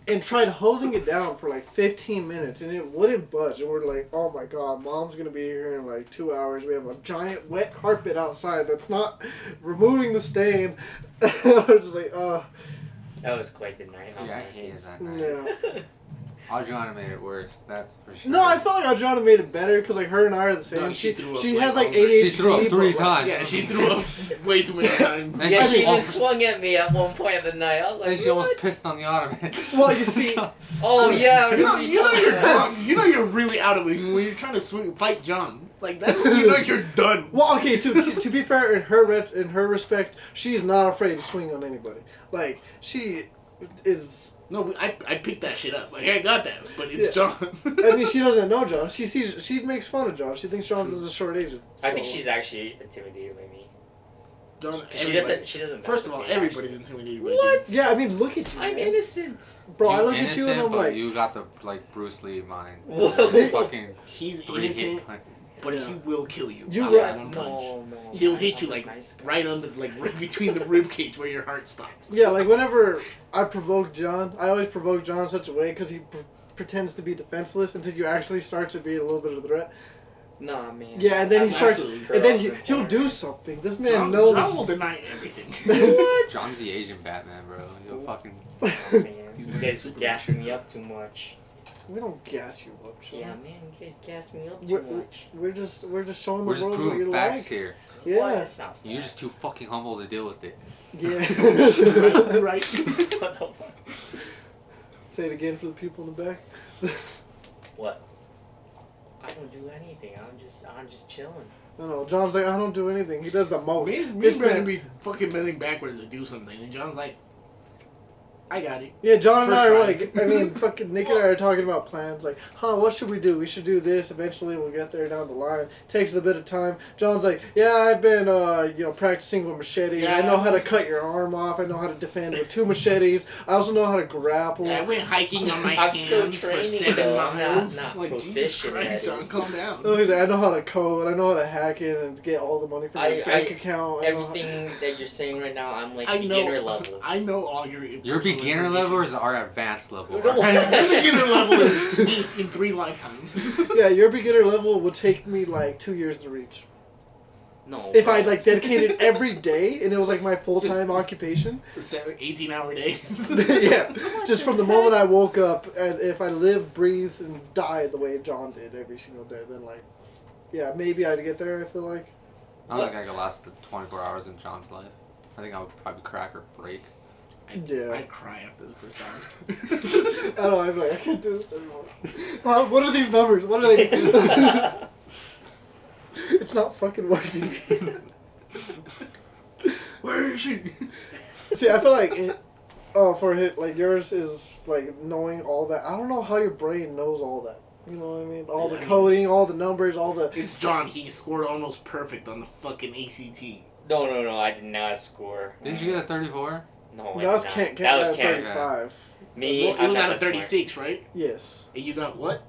and tried hosing it down for 15 minutes and it wouldn't budge. And we're like, oh my god, mom's going to be here in 2 hours. We have a giant wet carpet outside that's not removing the stain. We're just like, That was quite the night. Huh? Yeah, I hated that night. yeah. Adriana made it worse. That's for sure. No, I felt like Adriana made it better because her and I are the same. No, she she threw up, she like, has all night. ADHD. She threw up 3 but, times. yeah, she threw up way too many times. And Yeah, she, she even almost, swung at me at one point of the night. I was like, and she almost pissed on the ottoman. Well, you see, oh yeah, I You know, remember you know telling me you're that. drunk. You know you're really out of it when you're trying to fight John. That's when you know you're done. well, okay. So to be fair, in her respect, she's not afraid to swing on anybody. She is. No, I picked that shit up. I got that, but it's John. I mean, she doesn't know John. She makes fun of John. She thinks John's is a short Asian. I think So- she's actually intimidated by me. John. She everybody- doesn't. She doesn't. mess First of with all, me, everybody's actually. intimidated by What? Yeah, I mean, look at you. I'm man. innocent. Bro, I You look at you and innocent, I'm but like, you got the Bruce Lee mind. Whoa. Fucking He's 3 hit innocent, punch. but he will kill you. You after right. one punch. No. He'll hit you I'm a nice guy. right under, right between the rib cage where your heart stops. yeah, whenever I provoke John, I always provoke John in such a way because he pretends to be defenseless until you actually start to be a little bit of a threat. Nah, man. Yeah, and then he starts, Absolutely. and then he'll do something. This man John knows. will deny everything. What? John's the Asian Batman, bro. He'll fucking. Oh, man. You guys gassing me up too much. We don't gas you up, John. Yeah, man. You guys gas me up too much. We're just showing the We're just world what proving you facts like. here. What? Yeah, That's not You're just too fucking humble to deal with it. yeah. right? What the fuck? Say it again for the people in the back. What? I don't do anything. I'm just chilling. I know. John's like, I don't do anything. He does the most. Me and This Brandon man- be fucking bending backwards to do something, and John's like, I got it. Yeah, John and First I are try. like, I mean, fucking Nick and I are talking about plans. Like, what should we do? We should do this. Eventually, we'll get there down the line. Takes a bit of time. John's like, yeah, I've been, practicing with machete. Yeah. I know how to cut your arm off. I know how to defend with 2 machetes. I also know how to grapple. Yeah, I went hiking on my I'm still hands for training, 7 though. miles. Not Like, Jesus proficient Christ, at it. John, calm down. He's like, I know how to code. I know how to hack it and get all the money from your bank account. I know how- Everything that you're saying right now, I'm like I beginner know, level. I know all your. Your personal beginner level information. is our advanced level. No. Your beginner level is me in 3 lifetimes. Yeah, your beginner level would take me 2 years to reach. No. If bro. I dedicated every day and it was my full-time occupation. 18-hour days. Yeah, just from the moment I woke up, and if I live, breathe, and die the way John did every single day, then yeah, maybe I'd get there. I feel like. I don't think I could last the 24 hours in John's life. I think I would probably crack or break. Yeah. I'd cry after the first hour. I don't know. I'm like, I can't do this anymore. What are these numbers? What are they? It's not fucking working. Where is she? See, I feel like it. Oh, for it, yours is knowing all that. I don't know how your brain knows all that. You know what I mean? All Yeah, the I mean, coding, all the numbers, all the. It's John. He scored almost perfect on the fucking ACT. No, I did not score. Didn't you get a 34? No, I That was did not. Kent. That Kent was got Kent. 35. Me, Well, it I'm was not out that of smart. 36, right? Yes. And you got what?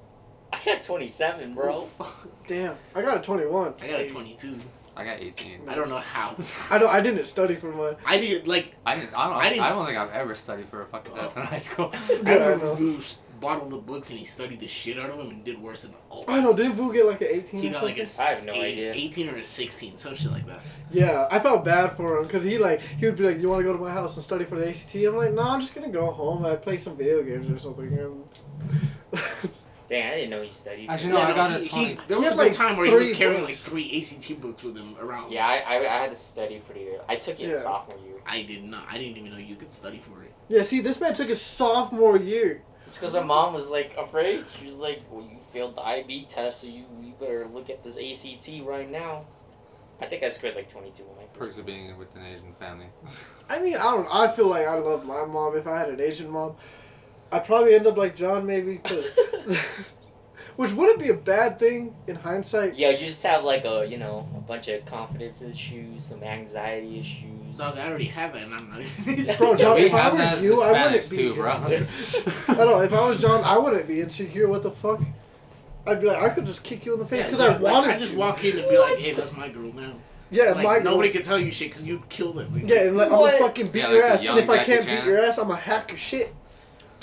I got 27, bro. Oh, fuck. Damn. I got a 21. I got a 22. I got 18. I don't know how. I didn't study for mine. I didn't like. I I didn't don't think I've ever studied for a fucking test in high school. I Yeah, I remember know. Vu bottled the books and he studied the shit out of them and did worse than all. I know. Didn't Vu get like an 18 He or got something? like a I have no idea. 18 or a 16, some shit like that. Yeah, I felt bad for him because he would be like, "You want to go to my house and study for the ACT?" I'm like, "No, I'm just gonna go home. I play some video games or something." And Dang, I didn't know he studied. Actually, no, I got a 20. There He was a had, good like, time where he was 3 carrying books. like 3 ACT books with him around. Yeah, I had to study pretty early. I took it Yeah. in sophomore year. I did not. I didn't even know you could study for it. yeah, see, this man took his sophomore year. It's because my mom was like afraid. She was like, "Well, you failed the IB test, so you better look at this ACT right now." I think I scored like 22 on my Perks first. of being with an Asian family. I mean, I feel like I love my mom. If I had an Asian mom, I'd probably end up like John, maybe. 'Cause which wouldn't be a bad thing in hindsight. Yeah, you just have like a bunch of confidence issues, some anxiety issues. Dog, I already have it, and I'm not even. Bro, Yeah, John, we if I have were that you, I wouldn't Hispanics be. too, bro. I know. If I was John, I wouldn't be insecure. What the fuck? I'd be like, I could just kick you in the face Yeah, because like, I wanted I just to. walk in and be like, "Hey, that's my girl now." Yeah, Like, my nobody girl. can tell you shit because you'd kill them. Like, Yeah, and like, I'm What? gonna fucking beat Yeah, your like the ass. young And if I Jackie can't Chan. beat your ass, I'm gonna hack your shit.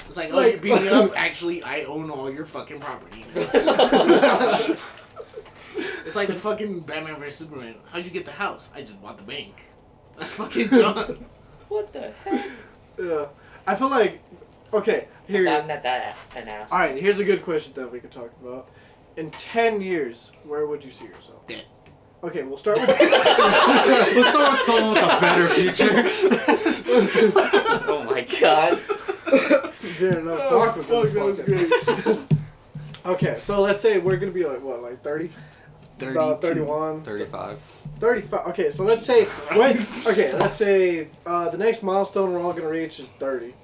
It's like, oh, Like- you're beating me up. Actually, I own all your fucking property. It's like the fucking Batman vs Superman. How'd you get the house? I just bought the bank. That's fucking John. What the heck? Yeah, I feel like. Okay, here. I'm not that an ass. All right, here's a good question that we could talk about. In 10 years, where would you see yourself? Dead. Okay, we'll start with. Let's start with someone with a better future. Oh my god. Dude, no, Oh, fuck, fuck, that was great. Okay, so let's say we're gonna be like what, like 30? 32. About 31. 35. 35. Okay, so let's say let's say the next milestone we're all gonna reach is 30.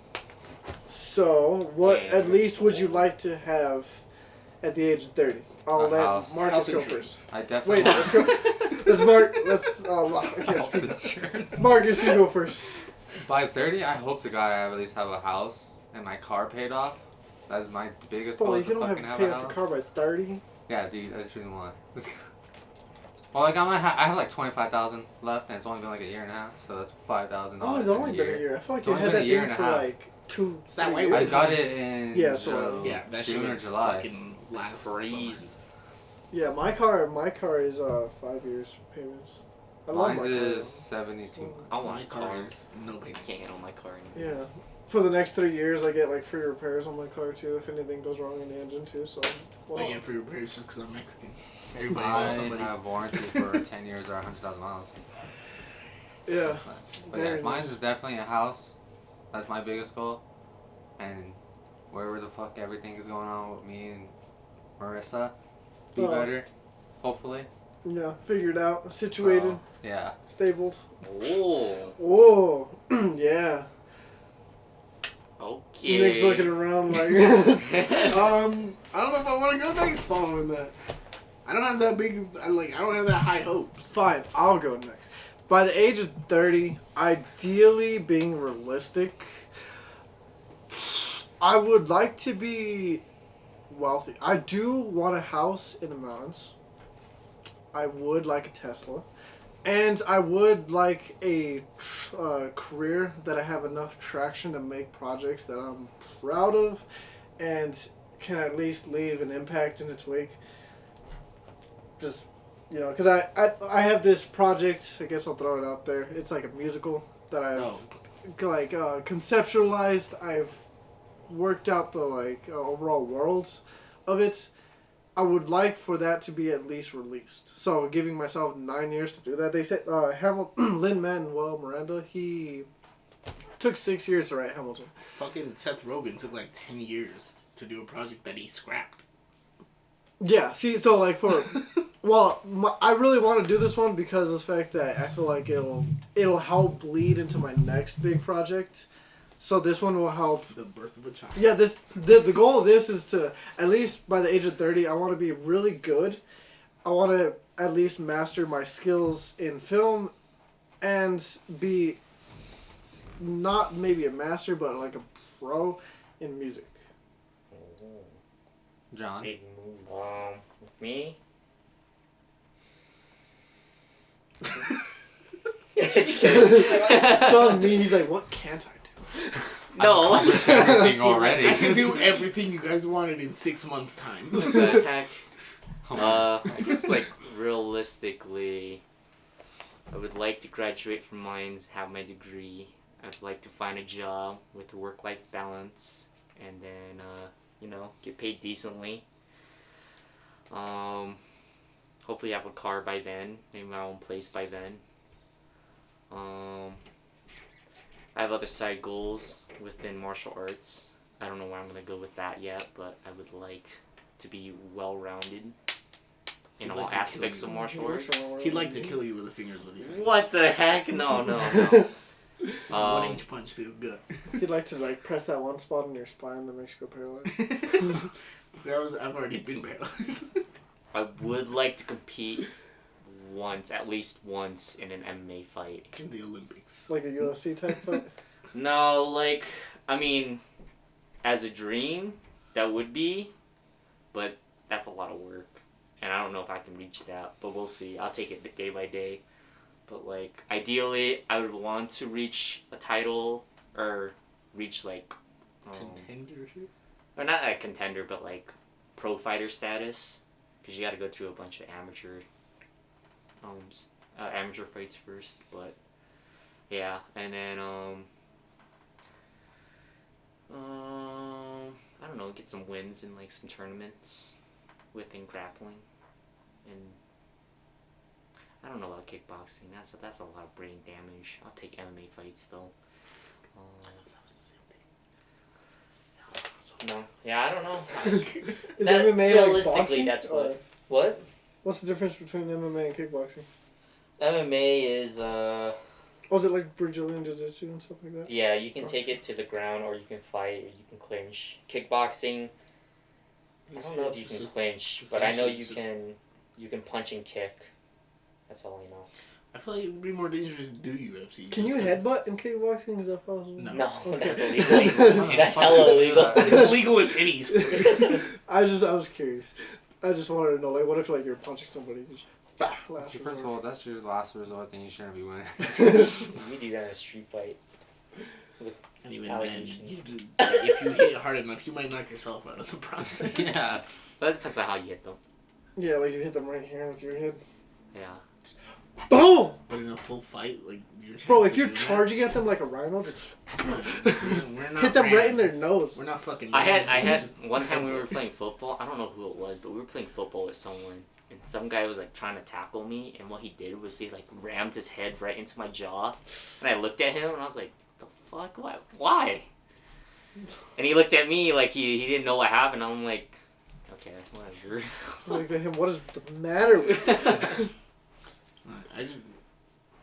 So what Damn. at least would you like to have at the age of 30? I'll A let house. Marcus Health go insurance. first. I definitely Wait, let's go. Let's Mark. Let's I can't Health speak. insurance. Marcus, you go first. By 30, I hope to God I at least have a house and my car paid off. That's my biggest goal Bro, is you to don't have fucking to have pay a off the house. car by 30. Yeah, dude, I just really want. Well, like I have like 25,000 left, and it's only been like a year and a half, so that's $5,000. Oh, it's only been a year. I feel like It's you only had been a that year thing and a for half. like 2. Is that 3 why years. I got it in Yeah, so, Yeah, that shit June or was July. fucking last Crazy. summer. Yeah, my car is 5 years payments. I love Mine's my car. is 72. I want My a car car. is no I payment. can't handle my car anymore. Yeah. For the next 3 years, I get like free repairs on my car too if anything goes wrong in the engine too. So, well, I get free repairs just because I'm Mexican. Everybody I knows somebody. have warranty for 10 years or 100,000 miles. yeah. But Very yeah, mine's nice. is definitely a house. That's my biggest goal. And wherever the fuck everything is going on with me and Marissa, be Oh. better. Hopefully. Yeah, figured out, situated, So, yeah. stabled. Oh, Whoa, yeah. okay. Nick's looking around like. I don't know if I want to go next following that. I don't have that big. I don't have that high hopes. Fine, I'll go next. By the age of 30, ideally being realistic, I would like to be wealthy. I do want a house in the mountains. I would like a Tesla. And I would like a career that I have enough traction to make projects that I'm proud of and can at least leave an impact in its wake. Just, you know, because I have this project, I guess I'll throw it out there. It's like a musical that I've Oh. conceptualized. I've worked out the overall worlds of it. I would like for that to be at least released. So giving myself 9 years to do that. They said Lin-Manuel Miranda, he took 6 years to write Hamilton. Fucking Seth Rogen took like 10 years to do a project that he scrapped. Yeah, see, so like for, well, I really want to do this one because of the fact that I feel like it'll help lead into my next big project. So this one will help. The birth of a child. Yeah, the goal of this is to, at least by the age of 30, I want to be really good. I want to at least master my skills in film and be not maybe a master, but like a pro in music? John. Big move. With me. Just kidding. John, me, he's like, what can't I do? No. I've accomplished everything He's already. like, I can do everything you guys wanted in 6 months' time. What the heck? Oh, I guess like realistically, I would like to graduate from mines, have my degree. I'd like to find a job with a work-life balance, and then get paid decently. Hopefully have a car by then, maybe my own place by then. I have other side goals within martial arts. I don't know where I'm gonna go with that yet, but I would like to be well-rounded in He'd all like to kill aspects you. of martial arts. He'd like to kill you with a finger's what he said. What the heck? No. It's a 1-inch punch to the gut. He'd like to like press that one spot in your spine that makes you go paralyzed. I've already been paralyzed. I would like to compete at least once in an MMA fight. In the Olympics. Like a UFC type fight. No, as a dream, that would be, but that's a lot of work. And I don't know if I can reach that, but we'll see. I'll take it day by day. But, ideally, I would want to reach a title or reach, Contendership? or not a contender, but, pro fighter status. Because you got to go through a bunch of amateur fights first. But, yeah. And then, I don't know, get some wins in, some tournaments within grappling. And I don't know about kickboxing. That's a lot of brain damage. I'll take MMA fights though. No, yeah, I don't know. Is That- MMA realistically, like boxing? that's Or what. What? What's the difference between MMA and kickboxing? MMA is Oh, is it like Brazilian Jiu-Jitsu and stuff like that? yeah, you can take it to the ground, or you can fight, or you can clinch. Kickboxing, I don't know if you can clinch, but I know you can punch and kick. That's all I know. I feel like it would be more dangerous to do UFC. Can you headbutt in kickboxing? Is that possible? No. No, Okay. that's illegal. That's hella illegal. It's illegal in any sport. I was curious. I just wanted to know, what if you're punching somebody? Just, bah, last First of all, that's your last resort, then you shouldn't be winning. We do that in a street fight. And even then, Allegations. if you hit hard enough, you might knock yourself out of the process. Yeah. But it depends on how you hit them. yeah, like you hit them right here with your head. Yeah. Boom! But in a full fight, Bro, if you're charging at them like a rhino, we're not hit them right in their Rams. nose. We're not fucking. I Rams. had We're just one time we were headbutts. playing football. I don't know who it was, but we were playing football with someone, and some guy was trying to tackle me, and what he did was he rammed his head right into my jaw, and I looked at him and I was like, "The fuck? What? Why?" And he looked at me like he didn't know what happened. I'm like, "Okay, whatever." Like to him, what is the matter with you?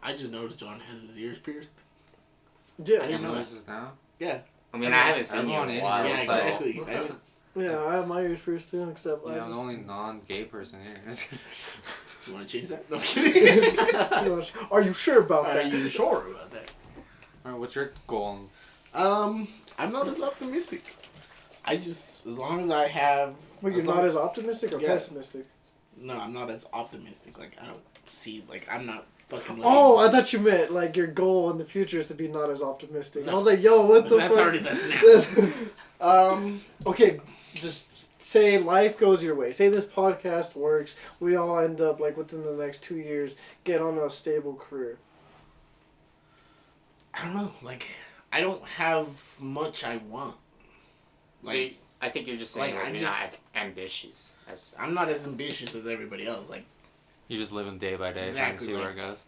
I just noticed John has his ears pierced. Yeah, I didn't know Notice this now? I mean, I haven't seen you Everyone in a in while. here Yeah, is so- exactly. I haven't- yeah, I have my ears pierced too, except You I know, the just- only non-gay person here. You want to change that? No, I'm kidding. Are you sure about Are that? you sure about that? Alright, what's your goal? I'm not as optimistic. As long as I have. But you're as long- not as optimistic or Yeah. pessimistic? No, I'm not as optimistic. I don't see. I'm not fucking. Oh, I thought you meant your goal in the future is to be not as optimistic. No. I was like, yo, what the That's fuck? already now. Okay, just say life goes your way. Say this podcast works. We all end up within the next 2 years get on a stable career. I don't know. I don't have much I want. I think you're just saying I you're just- not ambitious. I'm not as ambitious as everybody else. You just living day by day, trying to Exactly, see where it goes.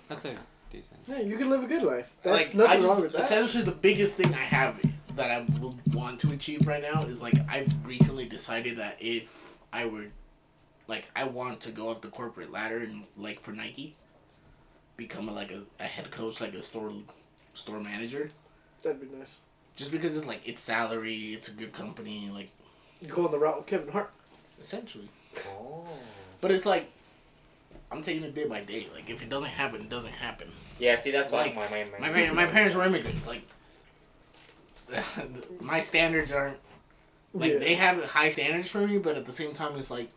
That's a decent. Yeah, you can live a good life. That's I nothing just, wrong with that. essentially the biggest thing I have that I would want to achieve right now is I recently decided that if I were I want to go up the corporate ladder and for Nike become a head coach, a store manager, That'd be nice. just because it's salary, it's a good company, You go on the route with Kevin Hart. essentially. Oh. But it's I'm taking it day by day. Like if it doesn't happen, it doesn't happen. Yeah, see, that's why Like, my parents were immigrants. Like my standards aren't like Yeah. they have high standards for me, but at the same time, it's like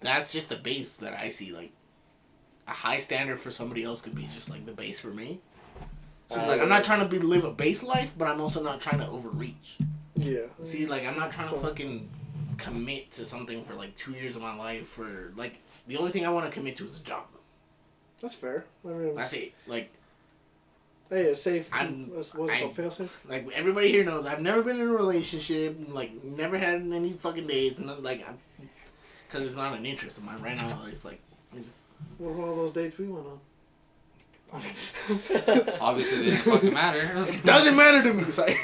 that's just the base that I see. Like a high standard for somebody else could be just like the base for me. So it's like I'm not trying to live a base life, but I'm also not trying to overreach. Yeah. See, like I'm not trying to So- fucking commit to something for like 2 years of my life, or like the only thing I want to commit to is a job. That's fair. I mean, That's it. Like hey, a safe. I'm- What's it called? Fail safe. Like everybody here knows, I've never been in a relationship. Like never had any fucking dates, and like, because it's not an interest of mine right now. It's like I'm just What about all those dates we went on? Obviously, it didn't fucking matter. it doesn't matter to me. It's like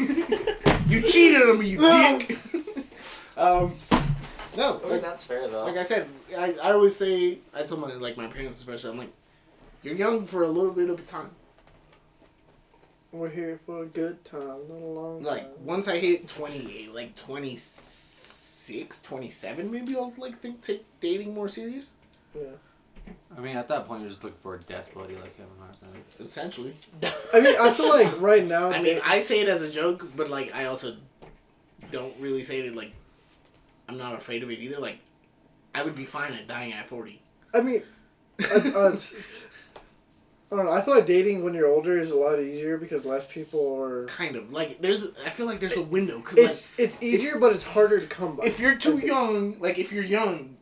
you cheated on me, you dick. No, I mean, like, that's fair though. like I said, I always say, I told my parents especially, I'm like, you're young for a little bit of a time. We're here for a good time, not a long time. Like once I hit 28, like 26, 27, maybe I'll like take dating more serious. Yeah. I mean, at that point, you're just looking for a death buddy like Kevin Hart said. Essentially. I mean, I feel like right now. I mean, I say it as a joke, but like I also don't really say it like I'm not afraid of it either. Like I would be fine at dying at 40. I mean, I don't know. I feel like dating when you're older is a lot easier because less people are. Kind of like I feel like there's a window because like It's easier, but it's harder to come by. if you're too young, like if you're young,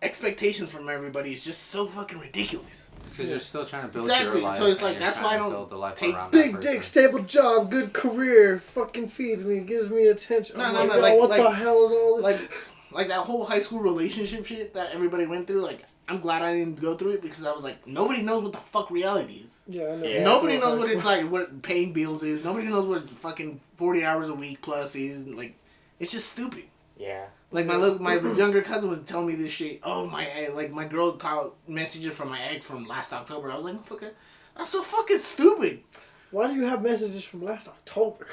expectations from everybody is just so fucking ridiculous. Because you're still trying to build Exactly, your life. so it's like, and you're that's trying why I to don't build the life take around Big that dick, person. stable job, good career, fucking feeds me, gives me attention. No, I'm no, like, no, "Yo, like- what the like- hell is all this? Like that whole high school relationship shit that everybody went through. Like I'm glad I didn't go through it because I was like, nobody knows what the fuck reality is. Yeah, I know. Yeah. Nobody knows what it's like, what paying bills is. Nobody knows what fucking 40 hours a week plus is. Like, it's just stupid. Yeah. Like my younger cousin was telling me this shit. Oh my girl called messages from my ex from last October. I was like, fuck, that's so fucking stupid. Why do you have messages from last October?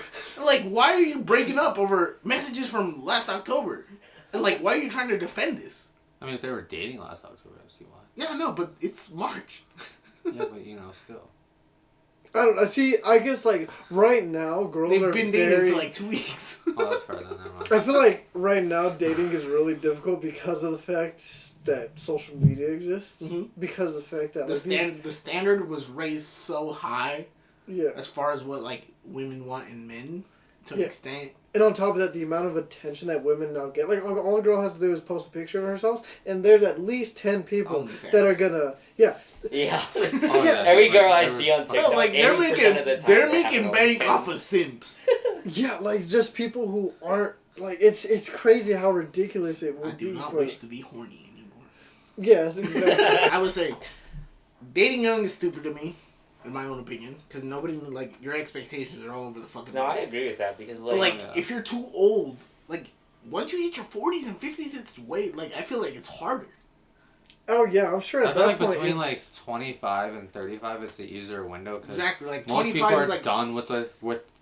Like, why are you breaking up over messages from last October? And like, why are you trying to defend this? I mean, if they were dating last October, I see why. Yeah, no, but it's March. Yeah, but still. I don't know. See, I guess like right now, girls They've are been dating very. for like 2 weeks. Oh, that's fair then. Never mind. I feel like right now dating is really difficult because of the fact that social media exists. Mhm. Because of the fact that like, The standard was raised so high yeah, as far as what like women want in men to an Yeah. extent. and on top of that, the amount of attention that women now get, like all a girl has to do is post a picture of herself, and there's at least 10 people OnlyFans. that are gonna, yeah, Yeah. Oh, yeah, Every like, girl I every- see on TikTok, Bro, like they're 80% of the time they're they have making no bank fans. off of simps. yeah, like just people who aren't like it's crazy how ridiculous it I would do be not for. wish to be horny anymore. Yes, exactly. I would say dating young is stupid to me, in my own opinion, because nobody like your expectations are all over the fucking. No, I board. agree with that because But like, Yeah. if you're too old, like once you hit your 40s and 50s, it's way like I feel like it's harder. Oh yeah, I'm sure I at feel that like point between it's, like 25 and 35, it's the easier window because Exactly, like most people 25 are is like done with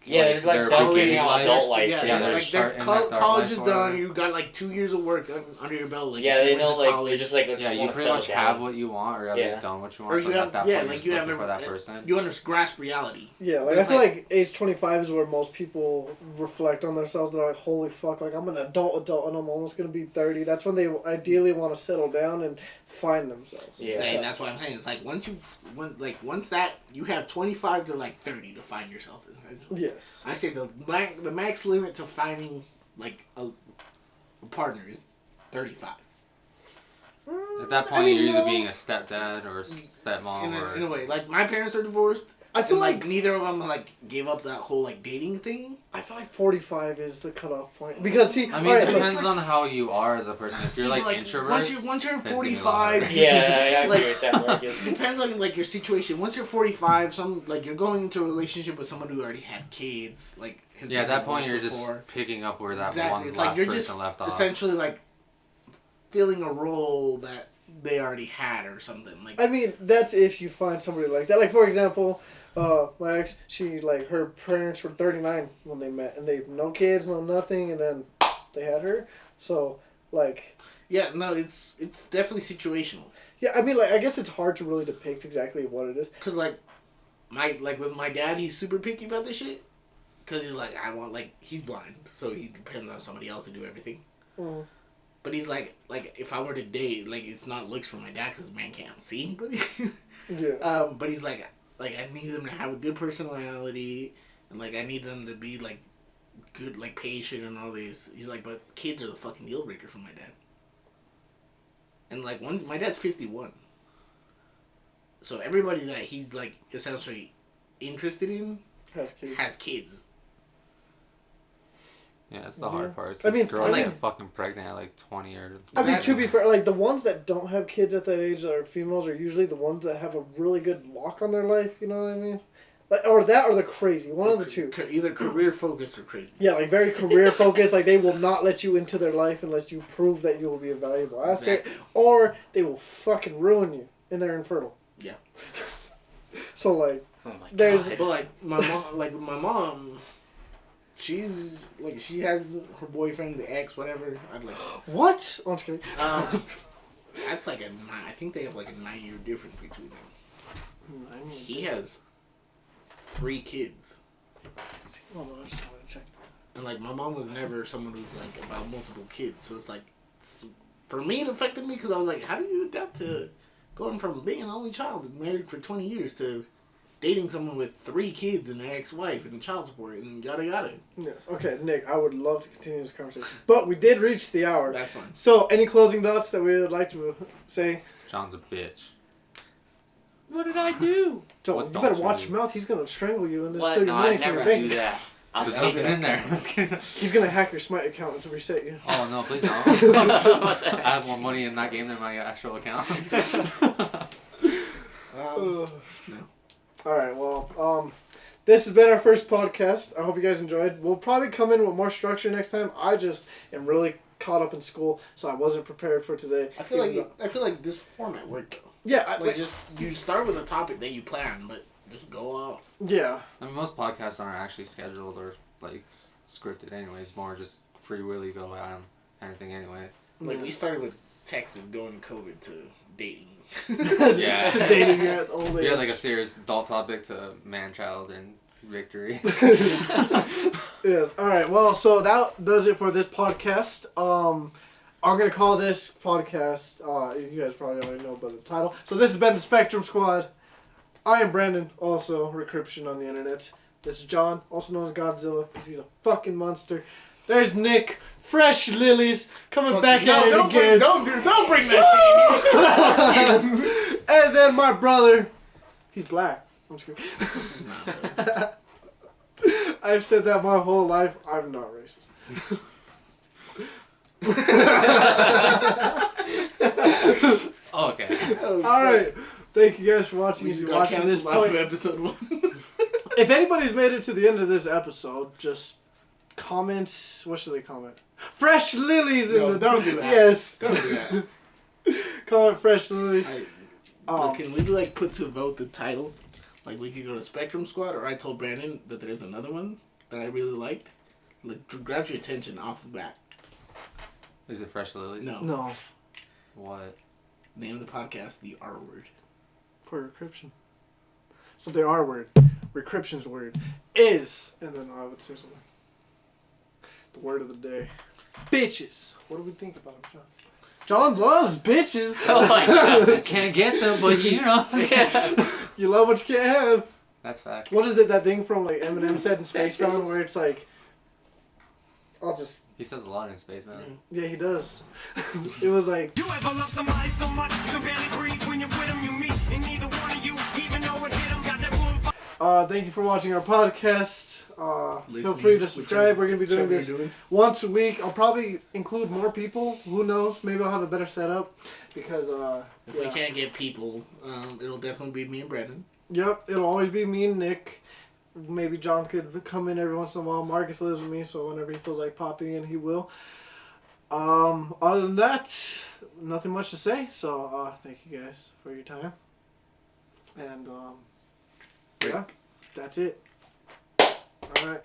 Yeah, they're, like, their done beginning getting out life. adult life. Yeah, Yeah, they're like starting their that dark college life is or done. whatever. You got like 2 years of work under your belt. Like Yeah, if you they went know to like college, they're just like Yeah, just you want to pretty settle much down. have what you want, or at Yeah. least done what you or want. you So at have that yeah, point, like you're you just have looking for that person. you grasp reality. yeah, like It's I feel like- like age 25 is where most people reflect on themselves. They're like, holy fuck, like I'm an adult, and I'm almost gonna be 30. That's when they ideally want to settle down and find themselves. Yeah. And that's what I'm saying. It's like once that you have 25 to like 30 to find yourself. Essentially. Yes. I say the max limit to finding like a partner is 35. At that point, I mean, you're either no. being a stepdad or a stepmom In a or. way, like my parents are divorced. I feel and, like neither of them like gave up that whole like dating thing. I feel like 45 is the cutoff point because see, I mean, alright, it like, depends on how you are as a person. If you're See, like introvert, once you're it's gonna be a lot 45, harder. Yeah, I like, agree with that, Marcus. depends on like your situation. Once you're 45, you're going into a relationship with someone who already had kids. Like has Yeah, at been that point, you're divorced before. just picking up where that Exactly. one It's last like you're person just left off. essentially like filling a role that they already had or something. Like I mean, that's if you find somebody like that. Like for example, my ex, her parents were 39 when they met, and they no kids, no nothing, and then they had her. So like, yeah, no, it's definitely situational. Yeah, I mean, like, I guess it's hard to really depict exactly what it is. Cause like with my dad, he's super picky about this shit. Cause he's like, he's blind, so he depends on somebody else to do everything. Mm. But he's like if I were to date, like it's not looks for my dad, cause the man can't see. But Yeah. but he's like I need them to have a good personality, and like I need them to be like good, like patient and all this. He's like, but kids are the fucking deal breaker for my dad. And like my dad's 51. So everybody that he's like essentially interested in has kids. Yeah, that's the hard part. I mean, girls like- get fucking pregnant at like 20 or. I mean, to Exactly. be fair, like, the ones that don't have kids at that age that are females are usually the ones that have a really good lock on their life, you know what I mean? Like, or that or the crazy, one of the two. Either career focused or crazy. Yeah, like, very career focused, like, they will not let you into their life unless you prove that you will be a valuable asset, Exactly. or they will fucking ruin you, and they're infertile. Yeah. So, like, Oh my There's- god. But like my mom, she has her boyfriend, the ex, whatever. I'd like. what? Oh, I'm just kidding. That's like I think they have like a 9-year difference between them. I mean, He has 3 kids. hold on, I just want to check. And like my mom was never someone who's like about multiple kids, so it's like for me it affected me because I was like, how do you adapt to going from being an only child and married for 20 years to dating someone with 3 kids and an ex-wife and child support and yada yada? Yes. Okay, Nick, I would love to continue this conversation, but we did reach the hour. That's fine. So, any closing thoughts that we would like to say? John's a bitch. What did I do? So, What you don't better you watch do? your mouth. He's gonna strangle you and then What? steal No, your money I'd from never your do bank. that. I'll There's take nothing it. in there. I'm just kidding. He's gonna hack your Smite account to reset you. Oh no, please don't. What the I have more money in that game than my actual account. Ugh. No. All right. Well, this has been our first podcast. I hope you guys enjoyed. We'll probably come in with more structure next time. I just am really caught up in school, so I wasn't prepared for today. I feel Even like this format worked though. yeah, Like just you start with a topic that you plan, but just go off. yeah. I mean, most podcasts aren't actually scheduled or like scripted. Anyways, more just free willy go on anything anyway. Like we started with Texas going COVID to dating. Yeah. To dating at old age. We had like a serious adult topic to man, child, and victory. Yes. All right. Well, so that does it for this podcast. I'm gonna call this podcast. You guys probably already know about the title. So this has been the Spectrum Squad. I am Brandon, also Recryption on the internet. This is John, also known as Godzilla, because he's a fucking monster. There's Nick, Fresh Lilies, coming back at it again. Don't bring that shit. And then my brother, he's black. I'm just kidding. He's not, bro. I've said that my whole life. I'm not racist. Okay. Oh, All right. Thank you guys for watching. We If just you're got watching this canceled off of point, episode 1. if anybody's made it to the end of this episode, just comment. What should they comment? Fresh Lilies in No, the don't do that. Yes. Don't do that. Comment Fresh Lilies. Can we like put to vote the title? Like we could go to Spectrum Squad, or I told Brandon that there's another one that I really liked. Like grabs your attention off the bat. Is it Fresh Lilies? No. No. What? Name of the podcast, the R Word. For Recryption. So the R word, Recryption's word, is, and then I would say something. The word of the day. Bitches. What do we think about them, John? John loves bitches. Oh my god. Can't get them, but you know. You love what you can't have. That's fact. What is it, that thing from like Eminem said in Spacebound where it's like, I'll just, He says a lot in Space, man. yeah, he does. It was like, You ever love somebody so much you can barely breathe when you're with them, you meet, and neither one of you, even though it hit them, got that boom. thank you for watching our podcast. Feel Listening, free to subscribe. We're going to be doing whichever this you're doing. once a week. I'll probably include more people. Who knows? Maybe I'll have a better setup because, If we can't get people, it'll definitely be me and Brandon. Yep, it'll always be me and Nick. Maybe John could come in every once in a while. Marcus lives with me, so whenever he feels like popping in, he will. Other than that, nothing much to say. So thank you guys for your time. And yeah, that's it. All right.